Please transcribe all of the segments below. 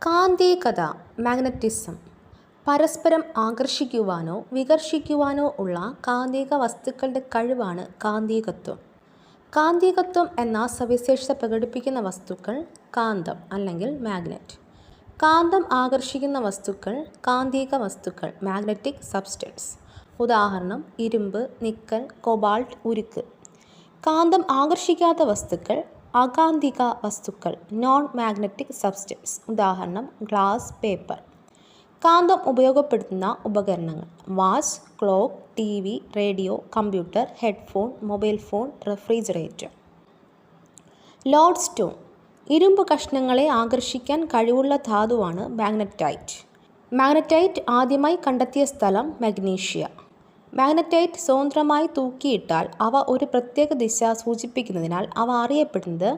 കാന്തികത magnetism പരസ്പരം ആകർഷിക്കുവാനോ വികർഷിക്കുവാനോ ഉള്ള കാന്തിക വസ്തുക്കളുടെ കഴിവാണ് കാന്തികത്വം. കാന്തികത്വം എന്ന സവിശേഷത പ്രകടിപ്പിക്കുന്ന വസ്തുക്കൾ കാന്തം അല്ലെങ്കിൽ മാഗ്നറ്റ്. കാന്തം ആകർഷിക്കുന്ന വസ്തുക്കൾ കാന്തിക വസ്തുക്കൾ മാഗ്നറ്റിക് സബ്സ്റ്റൻസ്. ഉദാഹരണം ഇരുമ്പ്, നിക്കൽ, കൊബാൾട്ട്, ഉരുക്ക്. കാന്തം ആകർഷിക്കാത്ത വസ്തുക്കൾ അകാന്തിക വസ്തുക്കൾ നോൺ മാഗ്നറ്റിക് സബ്സ്റ്റൻസ്. ഉദാഹരണം ഗ്ലാസ്, പേപ്പർ. കാന്തം ഉപയോഗപ്പെടുത്തുന്ന ഉപകരണങ്ങൾ watch, clock, TV, radio, computer, headphone, mobile phone, refrigerator. Load stone ഇരുമ്പ് കഷ്ണങ്ങളെ ആകർഷിക്കാൻ കഴിവുള്ള ധാതുവാണ് മാഗ്നറ്റൈറ്റ്. മാഗ്നറ്റൈറ്റ് ആദ്യമായി കണ്ടെത്തിയ സ്ഥലം മഗ്നീഷ്യ. മാഗ്നറ്റൈറ്റ് സ്വതന്ത്രമായി തൂക്കിയിട്ടാൽ അവ ഒരു പ്രത്യേക ദിശ സൂചിപ്പിക്കുന്നതിനാൽ അവ അറിയപ്പെടുന്നത്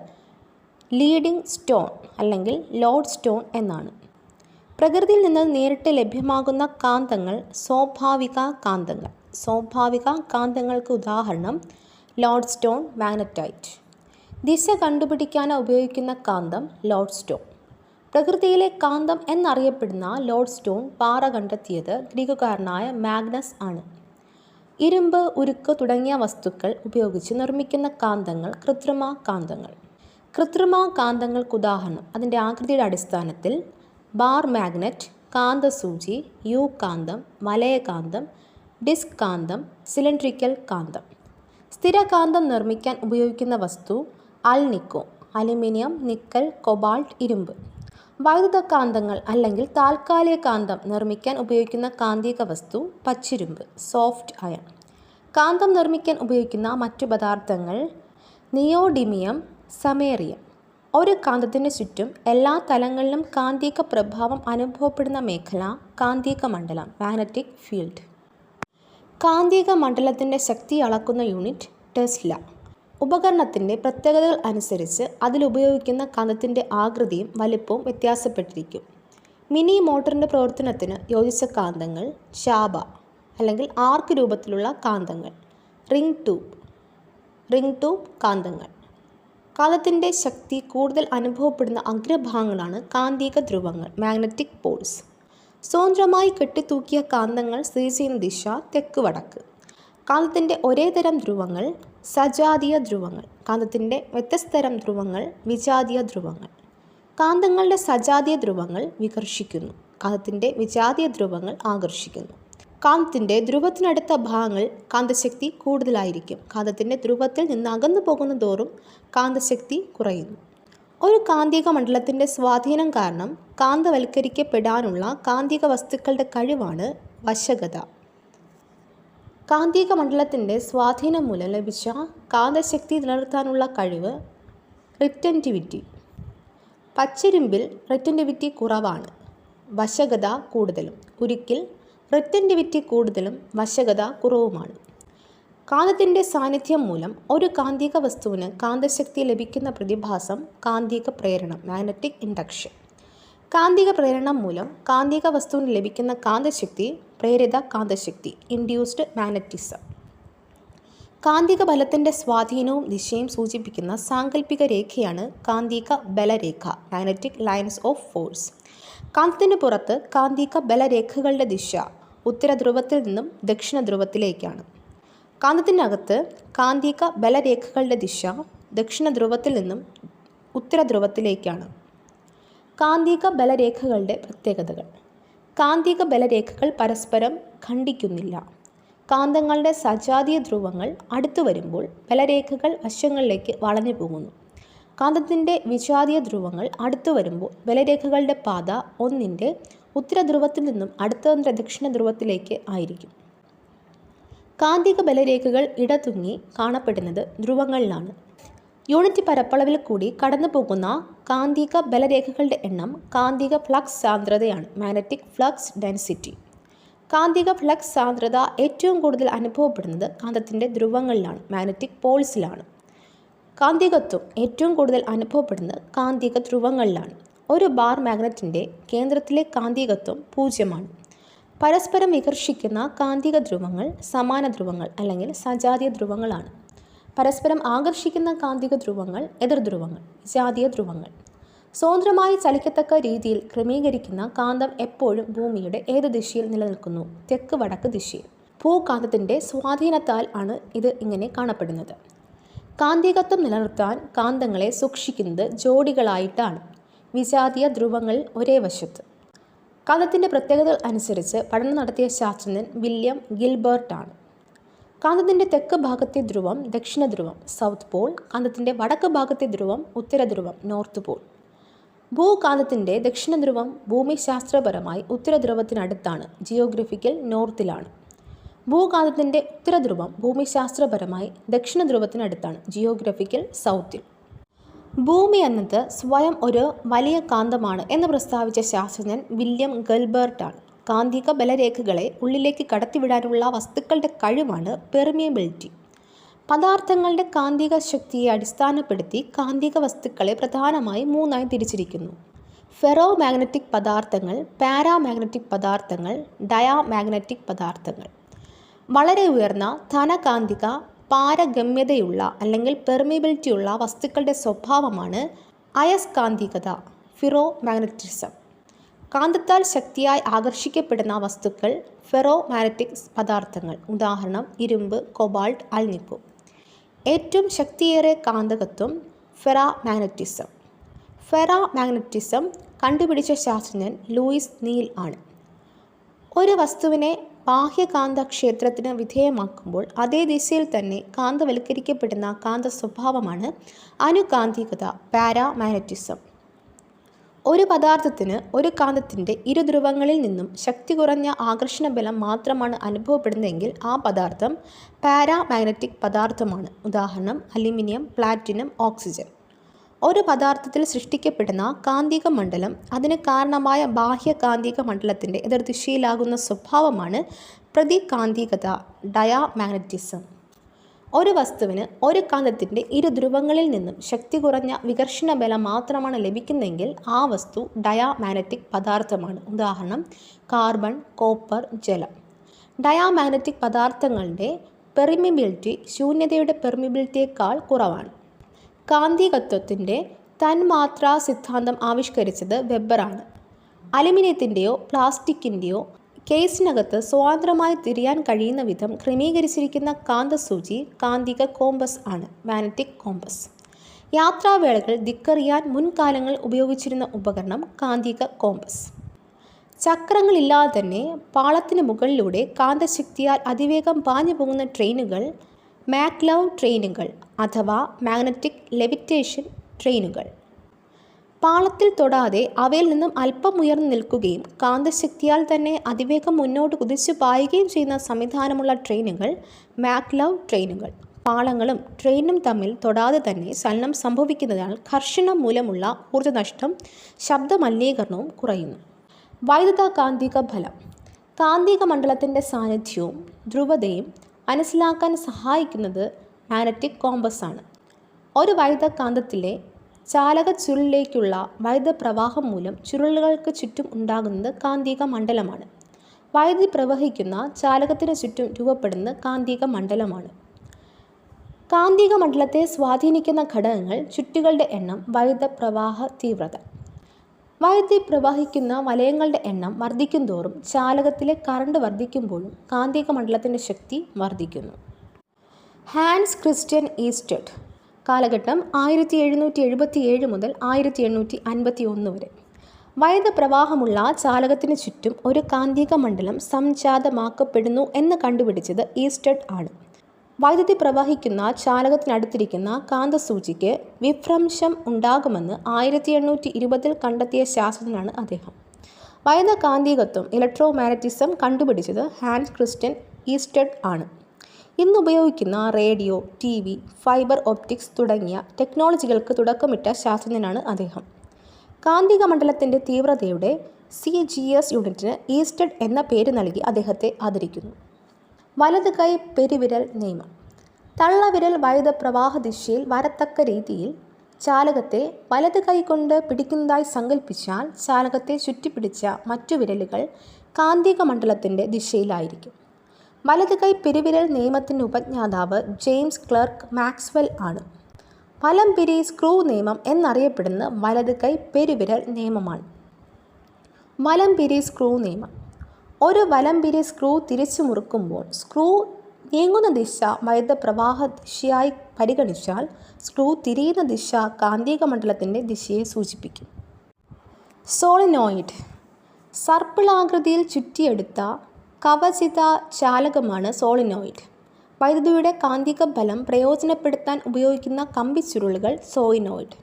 ലീഡിംഗ് സ്റ്റോൺ അല്ലെങ്കിൽ ലോഡ് സ്റ്റോൺ എന്നാണ്. പ്രകൃതിയിൽ നിന്ന് നേരിട്ട് ലഭ്യമാകുന്ന കാന്തങ്ങൾ സ്വാഭാവിക കാന്തങ്ങൾ. സ്വാഭാവിക കാന്തങ്ങൾക്ക് ഉദാഹരണം ലോഡ് സ്റ്റോൺ, മാഗ്നറ്റൈറ്റ്. ദിശ കണ്ടുപിടിക്കാൻ ഉപയോഗിക്കുന്ന കാന്തം ലോഡ് സ്റ്റോൺ. പ്രകൃതിയിലെ കാന്തം എന്നറിയപ്പെടുന്ന ലോഡ് സ്റ്റോൺ പാറ കണ്ടെത്തിയത് ഗ്രീക്കുകാരനായ മാഗ്നസ് ആണ്. ഇരുമ്പ്, ഉരുക്ക് തുടങ്ങിയ വസ്തുക്കൾ ഉപയോഗിച്ച് നിർമ്മിക്കുന്ന കാന്തങ്ങൾ കൃത്രിമ കാന്തങ്ങൾ. കൃത്രിമ കാന്തങ്ങൾക്ക് ഉദാഹരണം അതിൻ്റെ ആകൃതിയുടെ അടിസ്ഥാനത്തിൽ ബാർ മാഗ്നറ്റ്, കാന്തസൂചി, യു കാന്തം, വലയകാന്തം, ഡിസ്ക് കാന്തം, സിലിണ്ട്രിക്കൽ കാന്തം. സ്ഥിരകാന്തം നിർമ്മിക്കാൻ ഉപയോഗിക്കുന്ന വസ്തു അൽനിക്കോ, അലുമിനിയം, നിക്കൽ, കൊബാൾട്ട്, ഇരുമ്പ്. വൈദ്യുത കാന്തങ്ങൾ അല്ലെങ്കിൽ താൽക്കാലിക കാന്തം നിർമ്മിക്കാൻ ഉപയോഗിക്കുന്ന കാന്തിക വസ്തു പച്ചിരുമ്പ്, സോഫ്റ്റ് അയൺ. കാന്തം നിർമ്മിക്കാൻ ഉപയോഗിക്കുന്ന മറ്റു പദാർത്ഥങ്ങൾ നിയോഡിമിയം, സമേറിയം. ഒരു കാന്തത്തിന് ചുറ്റും എല്ലാ തലങ്ങളിലും കാന്തിക പ്രഭാവം അനുഭവപ്പെടുന്ന മേഖല കാന്തിക മണ്ഡലം മാഗ്നറ്റിക് ഫീൽഡ്. കാന്തിക മണ്ഡലത്തിൻ്റെ ശക്തി അളക്കുന്ന യൂണിറ്റ് ടെസ്ല. ഉപകരണത്തിൻ്റെ പ്രത്യേകതകൾ അനുസരിച്ച് അതിലുപയോഗിക്കുന്ന കാന്തത്തിൻ്റെ ആകൃതിയും വലിപ്പവും വ്യത്യാസപ്പെട്ടിരിക്കും. മിനി മോട്ടറിൻ്റെ പ്രവർത്തനത്തിന് യോജിച്ച കാന്തങ്ങൾ ശാപ അല്ലെങ്കിൽ ആർക്ക് രൂപത്തിലുള്ള കാന്തങ്ങൾ, റിംഗ് ട്യൂബ് കാന്തങ്ങൾ. കാന്തത്തിൻ്റെ ശക്തി കൂടുതൽ അനുഭവപ്പെടുന്ന അഗ്രഭാഗങ്ങളാണ് കാന്തിക ധ്രുവങ്ങൾ മാഗ്നറ്റിക് പോൾസ്. സ്വതന്ത്രമായി കെട്ടിത്തൂക്കിയ കാന്തങ്ങൾ സ്ഥിതി ചെയ്യുന്ന ദിശ തെക്ക് വടക്ക്. കാന്തത്തിൻ്റെ ഒരേ തരം ധ്രുവങ്ങൾ സജാതീയ ധ്രുവങ്ങൾ. കാന്തത്തിൻ്റെ വ്യത്യസ്ത തരം ധ്രുവങ്ങൾ വിജാതീയ ധ്രുവങ്ങൾ. കാന്തങ്ങളുടെ സജാതീയ ധ്രുവങ്ങൾ വികർഷിക്കുന്നു. കാന്തത്തിൻ്റെ വിജാതീയ ധ്രുവങ്ങൾ ആകർഷിക്കുന്നു. കാന്തത്തിൻ്റെ ധ്രുവത്തിനടുത്ത ഭാഗങ്ങൾ കാന്തശക്തി കൂടുതലായിരിക്കും. കാന്തത്തിൻ്റെ ധ്രുവത്തിൽ നിന്ന് അകന്നു പോകുന്ന തോറും കാന്തശക്തി കുറയുന്നു. ഒരു കാന്തിക മണ്ഡലത്തിൻ്റെ സ്വാധീനം കാരണം കാന്തവൽക്കരിക്കപ്പെടാനുള്ള കാന്തിക വസ്തുക്കളുടെ കഴിവാണ് വശകത. കാന്തിക മണ്ഡലത്തിൻ്റെ സ്വാധീനം മൂലം ലഭിച്ച കാന്തശക്തി നിലനിർത്താനുള്ള കഴിവ് റിറ്റൻറ്റിവിറ്റി. പച്ചിരുമ്പിൽ റിറ്റൻറ്റിവിറ്റി കുറവാണ്, വശകത കൂടുതലും. ഉരുക്കിൽ റിറ്റൻറ്റിവിറ്റി കൂടുതലും വശകത കുറവുമാണ്. കാന്തത്തിൻ്റെ സാന്നിധ്യം മൂലം ഒരു കാന്തിക വസ്തുവിന് കാന്തശക്തി ലഭിക്കുന്ന പ്രതിഭാസം കാന്തിക പ്രേരണം മാഗ്നറ്റിക് ഇൻഡക്ഷൻ. കാന്തിക പ്രേരണം മൂലം കാന്തിക വസ്തുവിന് ലഭിക്കുന്ന കാന്തശക്തി പ്രേരിത കാന്തശക്തി ഇൻഡ്യൂസ്ഡ് മാഗ്നറ്റിസം. കാന്തിക ബലത്തിൻ്റെ സ്വാധീനവും ദിശയും സൂചിപ്പിക്കുന്ന സാങ്കല്പിക രേഖയാണ് കാന്തിക ബലരേഖ മാഗ്നറ്റിക് ലൈൻസ് ഓഫ് ഫോഴ്സ്. കാന്തത്തിന് പുറത്ത് കാന്തിക ബലരേഖകളുടെ ദിശ ഉത്തരധ്രുവത്തിൽ നിന്നും ദക്ഷിണ ധ്രുവത്തിലേക്കാണ്. കാന്തത്തിനകത്ത് കാന്തിക ബലരേഖകളുടെ ദിശ ദക്ഷിണ ധ്രുവത്തിൽ നിന്നും ഉത്തരധ്രുവത്തിലേക്കാണ്. കാന്തിക ബലരേഖകളുടെ പ്രത്യേകതകൾ. കാന്തിക ബലരേഖകൾ പരസ്പരം ഖണ്ഡിക്കുന്നില്ല. കാന്തങ്ങളുടെ സജാതീയ ധ്രുവങ്ങൾ അടുത്തു വരുമ്പോൾ ബലരേഖകൾ വശങ്ങളിലേക്ക് വളഞ്ഞു പോകുന്നു. കാന്തത്തിൻ്റെ വിജാതീയ ധ്രുവങ്ങൾ അടുത്തു വരുമ്പോൾ ബലരേഖകളുടെ പാത ഒന്നിൻ്റെ ഉത്തരധ്രുവത്തിൽ നിന്നും അടുത്തതിൻ്റെ ദക്ഷിണ ധ്രുവത്തിലേക്ക് ആയിരിക്കും. കാന്തിക ബലരേഖകൾ ഇടതൂങ്ങി കാണപ്പെടുന്നത് ധ്രുവങ്ങളിലാണ്. യൂണിറ്റ് പരപ്പളവിൽ കൂടി കടന്നു പോകുന്ന കാന്തിക ബലരേഖകളുടെ എണ്ണം കാന്തിക ഫ്ലക്സ് സാന്ദ്രതയാണ് മാഗ്നറ്റിക് ഫ്ലക്സ് ഡെൻസിറ്റി. കാന്തിക ഫ്ലക്സ് സാന്ദ്രത ഏറ്റവും കൂടുതൽ അനുഭവപ്പെടുന്നത് കാന്തത്തിൻ്റെ ധ്രുവങ്ങളിലാണ് മാഗ്നറ്റിക് പോൾസിലാണ്. കാന്തികത്വം ഏറ്റവും കൂടുതൽ അനുഭവപ്പെടുന്നത് കാന്തിക ധ്രുവങ്ങളിലാണ്. ഒരു ബാർ മാഗ്നറ്റിൻ്റെ കേന്ദ്രത്തിലെ കാന്തികത്വം 0ആണ്. പരസ്പരം വികർഷിക്കുന്ന കാന്തിക ധ്രുവങ്ങൾ സമാന ധ്രുവങ്ങൾ അല്ലെങ്കിൽ സജാതീയ ധ്രുവങ്ങളാണ്. പരസ്പരം ആകർഷിക്കുന്ന കാന്തിക ധ്രുവങ്ങൾ എതിർധ്രുവങ്ങൾ, വിജാതീയ ധ്രുവങ്ങൾ. സ്വതന്ത്രമായി ചലിക്കത്തക്ക രീതിയിൽ ക്രമീകരിക്കുന്ന കാന്തം എപ്പോഴും ഭൂമിയുടെ ഏത് ദിശയിൽ നിലനിൽക്കുന്നു? തെക്ക് വടക്ക് ദിശയിൽ. ഭൂകാന്തത്തിൻ്റെ സ്വാധീനത്താൽ ആണ് ഇത് ഇങ്ങനെ കാണപ്പെടുന്നത്. കാന്തികത്വം നിലനിർത്താൻ കാന്തങ്ങളെ സൂക്ഷിക്കുന്നത് ജോഡികളായിട്ടാണ്, വിജാതീയ ധ്രുവങ്ങൾ ഒരേ വശത്ത്. കാന്തത്തിൻ്റെ പ്രത്യേകതകൾ അനുസരിച്ച് പഠനം നടത്തിയ ശാസ്ത്രജ്ഞൻ വില്യം ഗിൽബർട്ടാണ്. കാന്തത്തിൻ്റെ തെക്ക് ഭാഗത്തെ ധ്രുവം ദക്ഷിണ ധ്രുവം സൗത്ത് പോൾ, കാന്തത്തിൻ്റെ വടക്ക് ഭാഗത്തെ ധ്രുവം ഉത്തര ധ്രുവം നോർത്ത് പോൾ. ഭൂകാന്തത്തിൻ്റെ ദക്ഷിണ ധ്രുവം ഭൂമിശാസ്ത്രപരമായി ഉത്തര ധ്രുവത്തിനടുത്താണ്, ജിയോഗ്രഫിക്കൽ നോർത്തിലാണ്. ഭൂകാന്തത്തിൻ്റെ ഉത്തര ധ്രുവം ഭൂമിശാസ്ത്രപരമായി ദക്ഷിണ ധ്രുവത്തിനടുത്താണ്, ജിയോഗ്രഫിക്കൽ സൗത്തിൽ. ഭൂമി എന്നത് സ്വയം ഒരു വലിയ കാന്തമാണ് എന്ന് പ്രസ്താവിച്ച ശാസ്ത്രജ്ഞൻ വില്യം ഗിൽബർട്ടാണ്. കാന്തിക ബലരേഖകളെ ഉള്ളിലേക്ക് കടത്തിവിടാനുള്ള വസ്തുക്കളുടെ കഴിവാണ് പെർമിയബിലിറ്റി. പദാർത്ഥങ്ങളുടെ കാന്തിക ശക്തിയെ അടിസ്ഥാനപ്പെടുത്തി കാന്തിക വസ്തുക്കളെ പ്രധാനമായും മൂന്നായി തിരിച്ചിരിക്കുന്നു: ഫെറോ മാഗ്നറ്റിക് പദാർത്ഥങ്ങൾ, പാരാമാഗ്നറ്റിക് പദാർത്ഥങ്ങൾ, ഡയാമാഗ്നറ്റിക് പദാർത്ഥങ്ങൾ. വളരെ ഉയർന്ന ധനകാന്തിക പാരഗമ്യതയുള്ള അല്ലെങ്കിൽ പെർമിയബിലിറ്റിയുള്ള വസ്തുക്കളുടെ സ്വഭാവമാണ് അയസ്കാന്തികത, ഫിറോ മാഗ്നറ്റിസം. കാന്തത്താൽ ശക്തിയായി ആകർഷിക്കപ്പെടുന്ന വസ്തുക്കൾ ഫെറോ മാഗ്നറ്റിക് പദാർത്ഥങ്ങൾ, ഉദാഹരണം ഇരുമ്പ്, കൊബാൾട്ട്, അൽനിക്കോ. ഏറ്റവും ശക്തിയേറിയ കാന്തകത്വം ഫെറാമാഗ്നറ്റിസം. ഫെറാമാഗ്നറ്റിസം കണ്ടുപിടിച്ച ശാസ്ത്രജ്ഞൻ ലൂയിസ് നീൽ ആണ്. ഒരു വസ്തുവിനെ ബാഹ്യകാന്തക്ഷേത്രത്തിന് വിധേയമാക്കുമ്പോൾ അതേ ദിശയിൽ തന്നെ കാന്തവൽക്കരിക്കപ്പെടുന്ന കാന്ത സ്വഭാവമാണ് അനുകാന്തികത, പാരാമാഗ്നറ്റിസം. ഒരു പദാർത്ഥത്തിന് ഒരു കാന്തത്തിൻ്റെ ഇരുധ്രുവങ്ങളിൽ നിന്നും ശക്തി കുറഞ്ഞ ആകർഷണ ബലം മാത്രമാണ് അനുഭവപ്പെടുന്നതെങ്കിൽ ആ പദാർത്ഥം പാരാമാഗ്നറ്റിക് പദാർത്ഥമാണ്, ഉദാഹരണം അലുമിനിയം, പ്ലാറ്റിനം, ഓക്സിജൻ. ഒരു പദാർത്ഥത്തിൽ സൃഷ്ടിക്കപ്പെടുന്ന കാന്തിക മണ്ഡലം അതിന് കാരണമായ ബാഹ്യകാന്തിക മണ്ഡലത്തിൻ്റെ എതിർദിശയിലാകുന്ന സ്വഭാവമാണ് പ്രതികാന്തികത, ഡയാമാഗ്നറ്റിസം. ഒരു വസ്തുവിന് ഒരു കാന്തത്തിൻ്റെ ഇരുധ്രുവങ്ങളിൽ നിന്നും ശക്തി കുറഞ്ഞ വികർഷണ ബലം മാത്രമാണ് ലഭിക്കുന്നതെങ്കിൽ ആ വസ്തു ഡയാമാഗ്നറ്റിക് പദാർത്ഥമാണ്, ഉദാഹരണം കാർബൺ, കോപ്പർ, ജലം. ഡയാമാഗ്നറ്റിക് പദാർത്ഥങ്ങളുടെ പെർമിയബിലിറ്റി ശൂന്യതയുടെ പെർമിയബിലിറ്റിയേക്കാൾ കുറവാണ്. കാന്തികത്വത്തിൻ്റെ തന്മാത്രാ സിദ്ധാന്തം ആവിഷ്കരിച്ചത് വെബറാണ്. അലുമിനിയത്തിൻ്റെയോ പ്ലാസ്റ്റിക്കിൻ്റെയോ കേസിനകത്ത് സ്വതന്ത്രമായി തിരിയാൻ കഴിയുന്ന വിധം ക്രമീകരിച്ചിരിക്കുന്ന കാന്തസൂചി കാന്തിക കോമ്പസ് ആണ്, മാഗ്നറ്റിക് കോമ്പസ്. യാത്രാവേളകൾ ദിക്കറിയാൻ മുൻകാലങ്ങൾ ഉപയോഗിച്ചിരുന്ന ഉപകരണം കാന്തിക കോമ്പസ്. ചക്രങ്ങളില്ലാതെ തന്നെ പാളത്തിന് മുകളിലൂടെ കാന്തശക്തിയാൽ അതിവേഗം പാഞ്ഞു പോകുന്ന ട്രെയിനുകൾ മാഗ്ലവ് ട്രെയിനുകൾ അഥവാ മാഗ്നറ്റിക് ലെവിറ്റേഷൻ ട്രെയിനുകൾ. പാളത്തിൽ തൊടാതെ അവയിൽ നിന്നും അല്പം ഉയർന്നു നിൽക്കുകയും കാന്തശക്തിയാൽ തന്നെ അതിവേഗം മുന്നോട്ട് കുതിച്ചു പായുകയും ചെയ്യുന്ന സംവിധാനമുള്ള ട്രെയിനുകൾ മാഗ്ലവ് ട്രെയിനുകൾ. പാളങ്ങളും ട്രെയിനും തമ്മിൽ തൊടാതെ തന്നെ ചലനം സംഭവിക്കുന്നതിനാൽ ഘർഷണം മൂലമുള്ള ഊർജ്ജനഷ്ടം, ശബ്ദ മലിനീകരണവും കുറയുന്നു. വൈദ്യുത കാന്തിക ഫലം. കാന്തിക മണ്ഡലത്തിൻ്റെ സാന്നിധ്യവും ധ്രുവതയും മനസ്സിലാക്കാൻ സഹായിക്കുന്നത് മാഗ്നറ്റിക് കോമ്പസ് ആണ്. ഒരു വൈദ്യുത കാന്തത്തിലെ ചാലക ചുരുളിലേക്കുള്ള വൈദ്യുത പ്രവാഹം മൂലം ചുരുളുകൾക്ക് ചുറ്റും ഉണ്ടാകുന്നത് കാന്തിക മണ്ഡലമാണ്. വൈദ്യുതി പ്രവഹിക്കുന്ന ചാലകത്തിന് ചുറ്റും രൂപപ്പെടുന്നത് കാന്തിക മണ്ഡലമാണ്. കാന്തിക മണ്ഡലത്തെ സ്വാധീനിക്കുന്ന ഘടകങ്ങൾ ചുറ്റുകളുടെ എണ്ണം, വൈദ്യുത പ്രവാഹ തീവ്രത. വൈദ്യുതി പ്രവഹിക്കുന്ന വലയങ്ങളുടെ എണ്ണം വർദ്ധിക്കുന്തോറും ചാലകത്തിലെ കറണ്ട് വർദ്ധിക്കുമ്പോഴും കാന്തിക മണ്ഡലത്തിൻ്റെ ശക്തി വർദ്ധിക്കുന്നു. Hans Christian Oersted. കാലഘട്ടം 1777 മുതൽ 1851 വരെ. വൈദ്യുത പ്രവാഹമുള്ള ചാലകത്തിന് ചുറ്റും ഒരു കാന്തിക മണ്ഡലം സംജാതമാക്കപ്പെടുന്നു എന്ന് കണ്ടുപിടിച്ചത് ഈസ്റ്റഡ് ആണ്. വൈദ്യുതി പ്രവഹിക്കുന്ന ചാലകത്തിനടുത്തിരിക്കുന്ന കാന്തസൂചിക്ക് വിഭ്രംശം ഉണ്ടാകുമെന്ന് 1820 കണ്ടെത്തിയ ശാസ്ത്രജ്ഞനാണ് അദ്ദേഹം. വൈദ്യുത കാന്തികത്വം, ഇലക്ട്രോമാഗ്നറ്റിസം കണ്ടുപിടിച്ചത് ഹാൻസ് ക്രിസ്റ്റ്യൻ ഈസ്റ്റഡ് ആണ്. ഇന്ന് ഉപയോഗിക്കുന്ന റേഡിയോ, TV, ഫൈബർ ഓപ്റ്റിക്സ് തുടങ്ങിയ ടെക്നോളജികൾക്ക് തുടക്കമിട്ട ശാസ്ത്രജ്ഞനാണ് അദ്ദേഹം. കാന്തിക മണ്ഡലത്തിൻ്റെ തീവ്രതയുടെ CGS യൂണിറ്റിന് ഈസ്റ്റഡ് എന്ന പേര് നൽകി അദ്ദേഹത്തെ ആദരിക്കുന്നു. വലത് കൈ പെരുവിരൽ നിയമം. തള്ളവിരൽ വൈദ്യുത പ്രവാഹ ദിശയിൽ വരത്തക്ക രീതിയിൽ ചാലകത്തെ വലത് കൈ കൊണ്ട് പിടിക്കുന്നതായി സങ്കല്പിച്ചാൽ ചാലകത്തെ ചുറ്റിപ്പിടിച്ച മറ്റു വിരലുകൾ കാന്തിക മണ്ഡലത്തിൻ്റെ ദിശയിലായിരിക്കും. വലത് കൈ പെരുവിരൽ നിയമത്തിൻ്റെ ഉപജ്ഞാതാവ് ജെയിംസ് ക്ലർക്ക് മാക്സ്വെൽ ആണ്. വലംപിരി സ്ക്രൂ നിയമം എന്നറിയപ്പെടുന്ന വലത് കൈ പെരുവിരൽ നിയമമാണ്. വലംപിരി സ്ക്രൂ നിയമം. ഒരു വലംപിരി സ്ക്രൂ തിരിച്ചു മുറുക്കുമ്പോൾ സ്ക്രൂ നീങ്ങുന്ന ദിശ വൈദ്യുത പ്രവാഹ ദിശയായി പരിഗണിച്ചാൽ സ്ക്രൂ തിരിയുന്ന ദിശ കാന്തിക മണ്ഡലത്തിൻ്റെ ദിശയെ സൂചിപ്പിക്കും. സോളിനോയിഡ്. സർപ്പിളാകൃതിയിൽ ചുറ്റിയെടുത്ത കവചിത ചാലകമാണ് സോളിനോയിഡ്. വൈദ്യുതിയുടെ കാന്തിക ബലം പ്രയോജനപ്പെടുത്താൻ ഉപയോഗിക്കുന്ന കമ്പിച്ചുരുളുകൾ സോളിനോയിഡ്.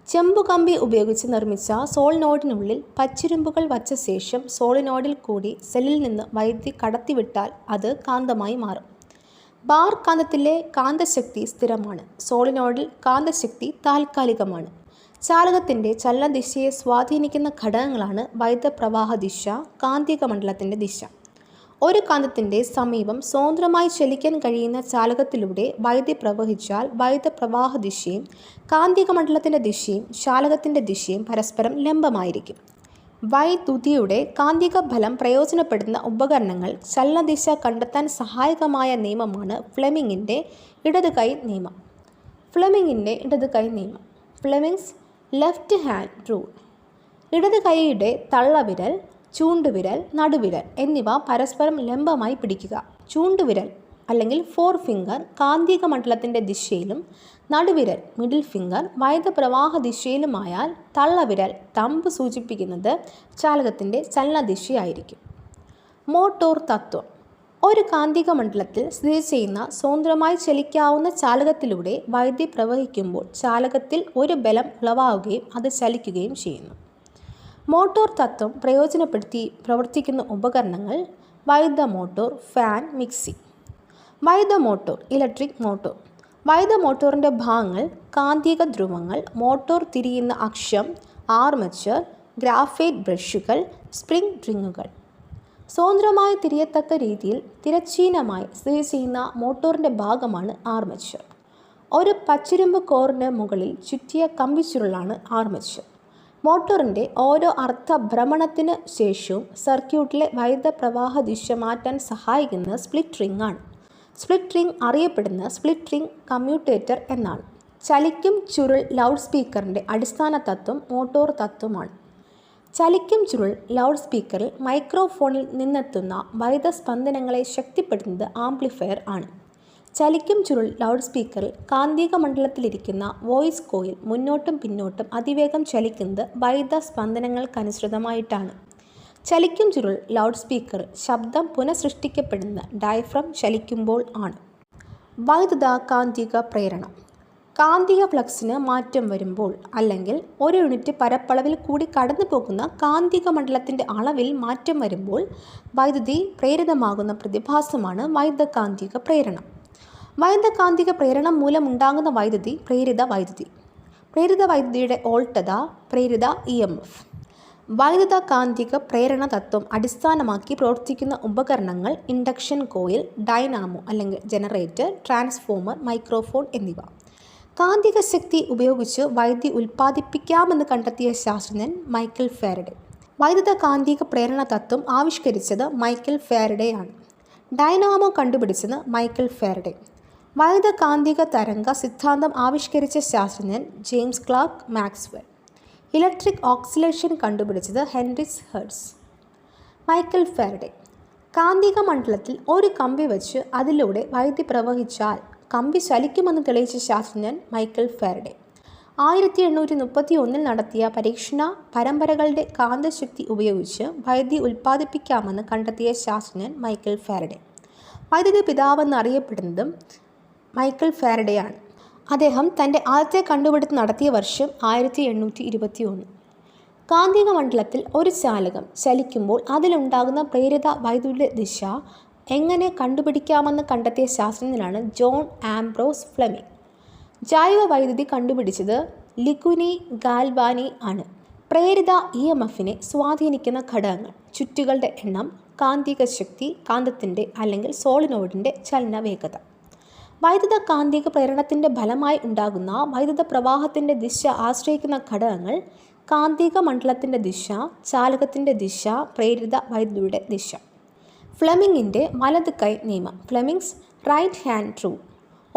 ചെമ്പുകമ്പി ഉപയോഗിച്ച് നിർമ്മിച്ച സോളിനോയിഡിനുള്ളിൽ പച്ചിരുമ്പുകൾ വച്ച ശേഷം സോളിനോയിഡിൽ കൂടി സെല്ലിൽ നിന്ന് വൈദ്യുതി കടത്തിവിട്ടാൽ അത് കാന്തമായി മാറും. ബാർ കാന്തത്തിലെ കാന്തശക്തി സ്ഥിരമാണ്. സോളിനോയിഡിൽ കാന്തശക്തി താൽക്കാലികമാണ്. ചാലകത്തിൻ്റെ ചലനദിശയെ സ്വാധീനിക്കുന്ന ഘടകങ്ങളാണ് വൈദ്യുത പ്രവാഹ ദിശ, കാന്തിക മണ്ഡലത്തിൻ്റെ ദിശ. ഒരു കാന്തത്തിൻ്റെ സമീപം സ്വതന്ത്രമായി ചലിക്കാൻ കഴിയുന്ന ചാലകത്തിലൂടെ വൈദ്യുതി പ്രവഹിച്ചാൽ വൈദ്യുത പ്രവാഹ ദിശയും കാന്തിക മണ്ഡലത്തിൻ്റെ ദിശയും ചാലകത്തിൻ്റെ ദിശയും പരസ്പരം ലംബമായിരിക്കും. വൈദ്യുതിയുടെ കാന്തിക ബലം പ്രയോജനപ്പെടുന്ന ഉപകരണങ്ങൾ ചലനദിശ കണ്ടെത്താൻ സഹായകമായ നിയമമാണ് ഫ്ലെമിങ്ങിൻ്റെ ഇടതുകൈ നിയമം. ഫ്ലെമിങ്ങിൻ്റെ ഇടതുകൈ നിയമം. Fleming's left hand rule. ഇടത് കൈയുടെ തള്ളവിരൽ, ചൂണ്ടുവിരൽ, നടുവിരൽ എന്നിവ പരസ്പരം ലംബമായി പിടിക്കുക. ചൂണ്ടുവിരൽ അല്ലെങ്കിൽ ഫോർ ഫിംഗർ കാന്തിക മണ്ഡലത്തിൻ്റെ ദിശയിലും നടുവിരൽ മിഡിൽ ഫിംഗർ വൈദ്യുത പ്രവാഹ ദിശയിലുമായാൽ തള്ളവിരൽ തമ്പ് സൂചിപ്പിക്കുന്നത് ചാലകത്തിൻ്റെ ചലനദിശയായിരിക്കും. മോട്ടോർ തത്വം. ഒരു കാന്തിക മണ്ഡലത്തിൽ സ്ഥിതി ചെയ്യുന്ന സ്വതന്ത്രമായി ചലിക്കാവുന്ന ചാലകത്തിലൂടെ വൈദ്യുതി പ്രവഹിക്കുമ്പോൾ ചാലകത്തിൽ ഒരു ബലം ഉളവാകുകയും അത് ചലിക്കുകയും ചെയ്യുന്നു. മോട്ടോർ തത്വം പ്രയോജനപ്പെടുത്തി പ്രവർത്തിക്കുന്ന ഉപകരണങ്ങൾ വൈദ്യുത മോട്ടോർ, ഫാൻ, മിക്സി. വൈദ്യുത മോട്ടോർ, ഇലക്ട്രിക് മോട്ടോർ. വൈദ്യുത മോട്ടോറിൻ്റെ ഭാഗങ്ങൾ കാന്തിക ധ്രുവങ്ങൾ, മോട്ടോർ തിരിയുന്ന അക്ഷം, ആർമച്ചർ, ഗ്രാഫൈറ്റ് ബ്രഷുകൾ, സ്പ്രിംഗ് റിങ്ങുകൾ. സ്വതന്ത്രമായി തിരിയത്തക്ക രീതിയിൽ തിരശ്ചീനമായി സ്ഥിതി ചെയ്യുന്ന മോട്ടോറിൻ്റെ ഭാഗമാണ് ആർമച്ചർ. ഒരു പച്ചിരുമ്പ് കോറിന് മുകളിൽ ചുറ്റിയ കമ്പിച്ചുരുളാണ് ആർമച്ചർ. മോട്ടോറിൻ്റെ ഓരോ അർദ്ധഭ്രമണത്തിന് ശേഷവും സർക്യൂട്ടിലെ വൈദ്യുത പ്രവാഹ ദിശ മാറ്റാൻ സഹായിക്കുന്ന സ്പ്ലിറ്റ് റിംഗ് ആണ്. സ്പ്ലിറ്റ് റിംഗ് അറിയപ്പെടുന്ന സ്പ്ലിറ്റ് റിംഗ് കമ്മ്യൂട്ടേറ്റർ എന്നാണ്. ചലിക്കും ചുരുൾ ലൗഡ് സ്പീക്കറിൻ്റെ അടിസ്ഥാന തത്വം മോട്ടോർ തത്വമാണ്. ചലിക്കും ചുരുൾ ലൗഡ് സ്പീക്കറിൽ മൈക്രോഫോണിൽ നിന്നെത്തുന്ന വൈദ്യുത സ്പന്ദനങ്ങളെ ശക്തിപ്പെടുത്തുന്നത് ആംപ്ലിഫയർ ആണ്. ചലിക്കും ചുരുൾ ലൗഡ് സ്പീക്കറിൽ കാന്തിക മണ്ഡലത്തിലിരിക്കുന്ന വോയിസ് കോയിൽ മുന്നോട്ടും പിന്നോട്ടും അതിവേഗം ചലിക്കുന്നത് വൈദ്യുത സ്പന്ദനങ്ങൾക്കനുസൃതമായിട്ടാണ്. ചലിക്കും ചുരുൾ ലൗഡ് സ്പീക്കറിൽ ശബ്ദം പുനഃസൃഷ്ടിക്കപ്പെടുന്ന ഡയഫ്രം ചലിക്കുമ്പോൾ ആണ്. വൈദ്യുത കാന്തിക പ്രേരണം. കാന്തിക ഫ്ലക്സിന് മാറ്റം വരുമ്പോൾ അല്ലെങ്കിൽ ഒരു യൂണിറ്റ് പരപ്പളവിൽ കൂടി കടന്നു പോകുന്ന കാന്തിക മണ്ഡലത്തിൻ്റെ അളവിൽ മാറ്റം വരുമ്പോൾ വൈദ്യുതി പ്രേരിതമാകുന്ന പ്രതിഭാസമാണ് വൈദ്യുത കാന്തിക പ്രേരണം. വൈദ്യുത കാന്തിക പ്രേരണം മൂലമുണ്ടാകുന്ന വൈദ്യുതി പ്രേരിത വൈദ്യുതി. പ്രേരിത വൈദ്യുതിയുടെ വോൾട്ടത പ്രേരിത EMF. വൈദ്യുത കാന്തിക പ്രേരണ തത്വം അടിസ്ഥാനമാക്കി പ്രവർത്തിക്കുന്ന ഉപകരണങ്ങൾ ഇൻഡക്ഷൻ കോയിൽ, ഡൈനാമോ അല്ലെങ്കിൽ ജനറേറ്റർ, ട്രാൻസ്ഫോമർ, മൈക്രോഫോൺ എന്നിവ. കാന്തിക ശക്തി ഉപയോഗിച്ച് വൈദ്യുതി ഉൽപ്പാദിപ്പിക്കാമെന്ന് കണ്ടെത്തിയ ശാസ്ത്രജ്ഞൻ മൈക്കൽ ഫാരഡെ. വൈദ്യുത കാന്തിക പ്രേരണ തത്വം ആവിഷ്കരിച്ചത് മൈക്കൽ ഫാരഡെ ആണ്. ഡൈനാമോ കണ്ടുപിടിച്ചത് മൈക്കൽ ഫാരഡെ. വൈദ്യുത കാന്തിക തരംഗ സിദ്ധാന്തം ആവിഷ്കരിച്ച ശാസ്ത്രജ്ഞൻ James Clerk Maxwell. Electric oscillation കണ്ടുപിടിച്ചത് ഹെൻറിച്ച് ഹെർട്സ്. Michael Faraday. കാന്തിക മണ്ഡലത്തിൽ ഒരു കമ്പി വെച്ച് അതിലൂടെ വൈദ്യുതി പ്രവഹിച്ചാൽ കമ്പി ചലിക്കുമെന്ന് തെളിയിച്ച ശാസ്ത്രജ്ഞൻ മൈക്കൽ ഫാരഡെ. 1831 നടത്തിയ പരീക്ഷണ പരമ്പരകളുടെ കാന്തശക്തി ഉപയോഗിച്ച് വൈദ്യുതി ഉൽപ്പാദിപ്പിക്കാമെന്ന് കണ്ടെത്തിയ ശാസ്ത്രജ്ഞൻ മൈക്കൽ ഫാരഡെ. വൈദ്യുതി പിതാവെന്ന് അറിയപ്പെടുന്നതും മൈക്കൽ ഫാരഡെയാണ്. അദ്ദേഹം തൻ്റെ ആദ്യത്തെ കണ്ടുപിടുത്തം നടത്തിയ വർഷം 1821. കാന്തിക മണ്ഡലത്തിൽ ഒരു ചാലകം ചലിക്കുമ്പോൾ അതിലുണ്ടാകുന്ന പ്രേരിത വൈദ്യുതിയുടെ ദിശ എങ്ങനെ കണ്ടുപിടിക്കാമെന്ന് കണ്ടെത്തിയ ശാസ്ത്രജ്ഞനാണ് ജോൺ ആംബ്രോസ് ഫ്ലെമിംഗ്. ജൈവ വൈദ്യുതി കണ്ടുപിടിച്ചത് ലിഗുനി ഗാൽവാനി ആണ്. പ്രേരിത EMFനെ സ്വാധീനിക്കുന്ന ഘടകങ്ങൾ: ചുറ്റുകളുടെ എണ്ണം, കാന്തിക ശക്തി, കാന്തത്തിൻ്റെ അല്ലെങ്കിൽ സോളിനോയിഡിൻ്റെ ചലന വേഗത. വൈദ്യുത കാന്തിക പ്രേരണത്തിൻ്റെ ഫലമായി ഉണ്ടാകുന്ന വൈദ്യുത പ്രവാഹത്തിൻ്റെ ദിശ ആശ്രയിക്കുന്ന ഘടകങ്ങൾ: കാന്തിക മണ്ഡലത്തിൻ്റെ ദിശ, ചാലകത്തിൻ്റെ ദിശ, പ്രേരിത വൈദ്യുതിയുടെ ദിശ. ഫ്ലെമിങ്ങിൻ്റെ വലത് കൈ നിയമം. Fleming's right hand rule.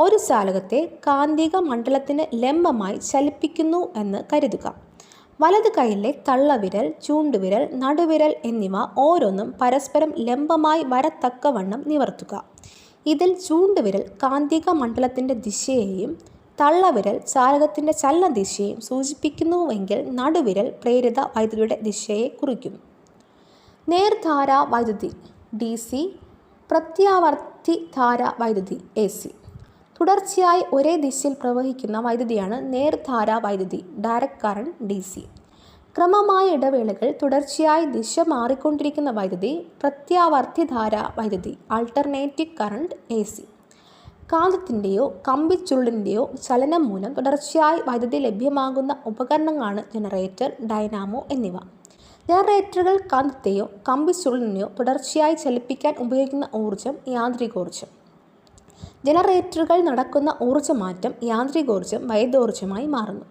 ഒരു ചാലകത്തെ കാന്തിക മണ്ഡലത്തിന് ലംബമായി ചലിപ്പിക്കുന്നു എന്ന് കരുതുക. വലത് കൈയിലെ തള്ളവിരൽ, ചൂണ്ടുവിരൽ, നടുവിരൽ എന്നിവ ഓരോന്നും പരസ്പരം ലംബമായി വരത്തക്കവണ്ണം നിവർത്തുക. ഇതിൽ ചൂണ്ടുവിരൽ കാന്തിക മണ്ഡലത്തിൻ്റെ ദിശയെയും തള്ളവിരൽ ചാലകത്തിൻ്റെ ചലനദിശയെയും സൂചിപ്പിക്കുന്നുവെങ്കിൽ നടുവിരൽ പ്രേരിത വൈദ്യുതിയുടെ ദിശയെ കുറിക്കുന്നു. നേർധാരാ വൈദ്യുതി DC, പ്രത്യാവർത്തിധാരാ വൈദ്യുതി AC. തുടർച്ചയായി ഒരേ ദിശയിൽ പ്രവഹിക്കുന്ന വൈദ്യുതിയാണ് നേർധാരാ വൈദ്യുതി ഡയറക്റ്റ് കറണ്ട് DC. ക്രമമായ ഇടവേളകൾ തുടർച്ചയായി ദിശ മാറിക്കൊണ്ടിരിക്കുന്ന വൈദ്യുതി പ്രത്യാവർത്തിധാരാ വൈദ്യുതി ആൾട്ടർനേറ്റീവ് കറണ്ട് AC. കാന്തത്തിൻ്റെയോ കമ്പിച്ചുരുളിൻ്റെയോ ചലനം മൂലം തുടർച്ചയായി വൈദ്യുതി ലഭ്യമാകുന്ന ഉപകരണങ്ങളാണ് ജനറേറ്റർ, ഡൈനാമോ എന്നിവ. ജനറേറ്ററുകൾ കാന്തത്തെയോ കമ്പിച്ചുരുളിനെയോ തുടർച്ചയായി ചലിപ്പിക്കാൻ ഉപയോഗിക്കുന്ന ഊർജ്ജം യാന്ത്രികോർജ്ജം. ജനറേറ്ററുകൾ നടക്കുന്ന ഊർജ്ജമാറ്റം യാന്ത്രികോർജ്ജം വൈദ്യോർജ്ജമായി മാറുന്നു.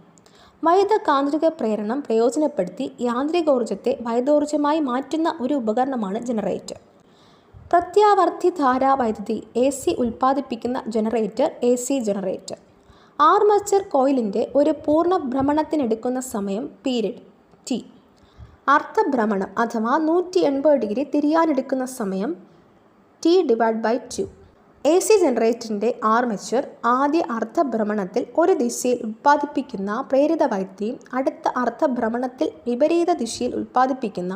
വൈദ്യുതകാന്തിക പ്രേരണം പ്രയോജനപ്പെടുത്തി യാന്ത്രികോർജ്ജത്തെ വൈദ്യോർജ്ജമായി മാറ്റുന്ന ഒരു ഉപകരണമാണ് ജനറേറ്റർ. പ്രത്യാവർത്തിധാരാ വൈദ്യുതി AC ഉൽപ്പാദിപ്പിക്കുന്ന ജനറേറ്റർ AC ജനറേറ്റർ. ആർമച്ചർ കോയിലിൻ്റെ ഒരു പൂർണ്ണ ഭ്രമണത്തിനെടുക്കുന്ന സമയം പീരീഡ് T. അർദ്ധഭ്രമണം അഥവാ 180 ഡിഗ്രി തിരിയാനെടുക്കുന്ന സമയം T/2. AC ജനറേറ്ററിൻ്റെ ആർമച്ചർ ആദ്യ അർദ്ധഭ്രമണത്തിൽ ഒരു ദിശയിൽ ഉൽപ്പാദിപ്പിക്കുന്ന പ്രേരിത വൈദ്യുതിയും അടുത്ത അർദ്ധഭ്രമണത്തിൽ വിപരീത ദിശയിൽ ഉൽപ്പാദിപ്പിക്കുന്ന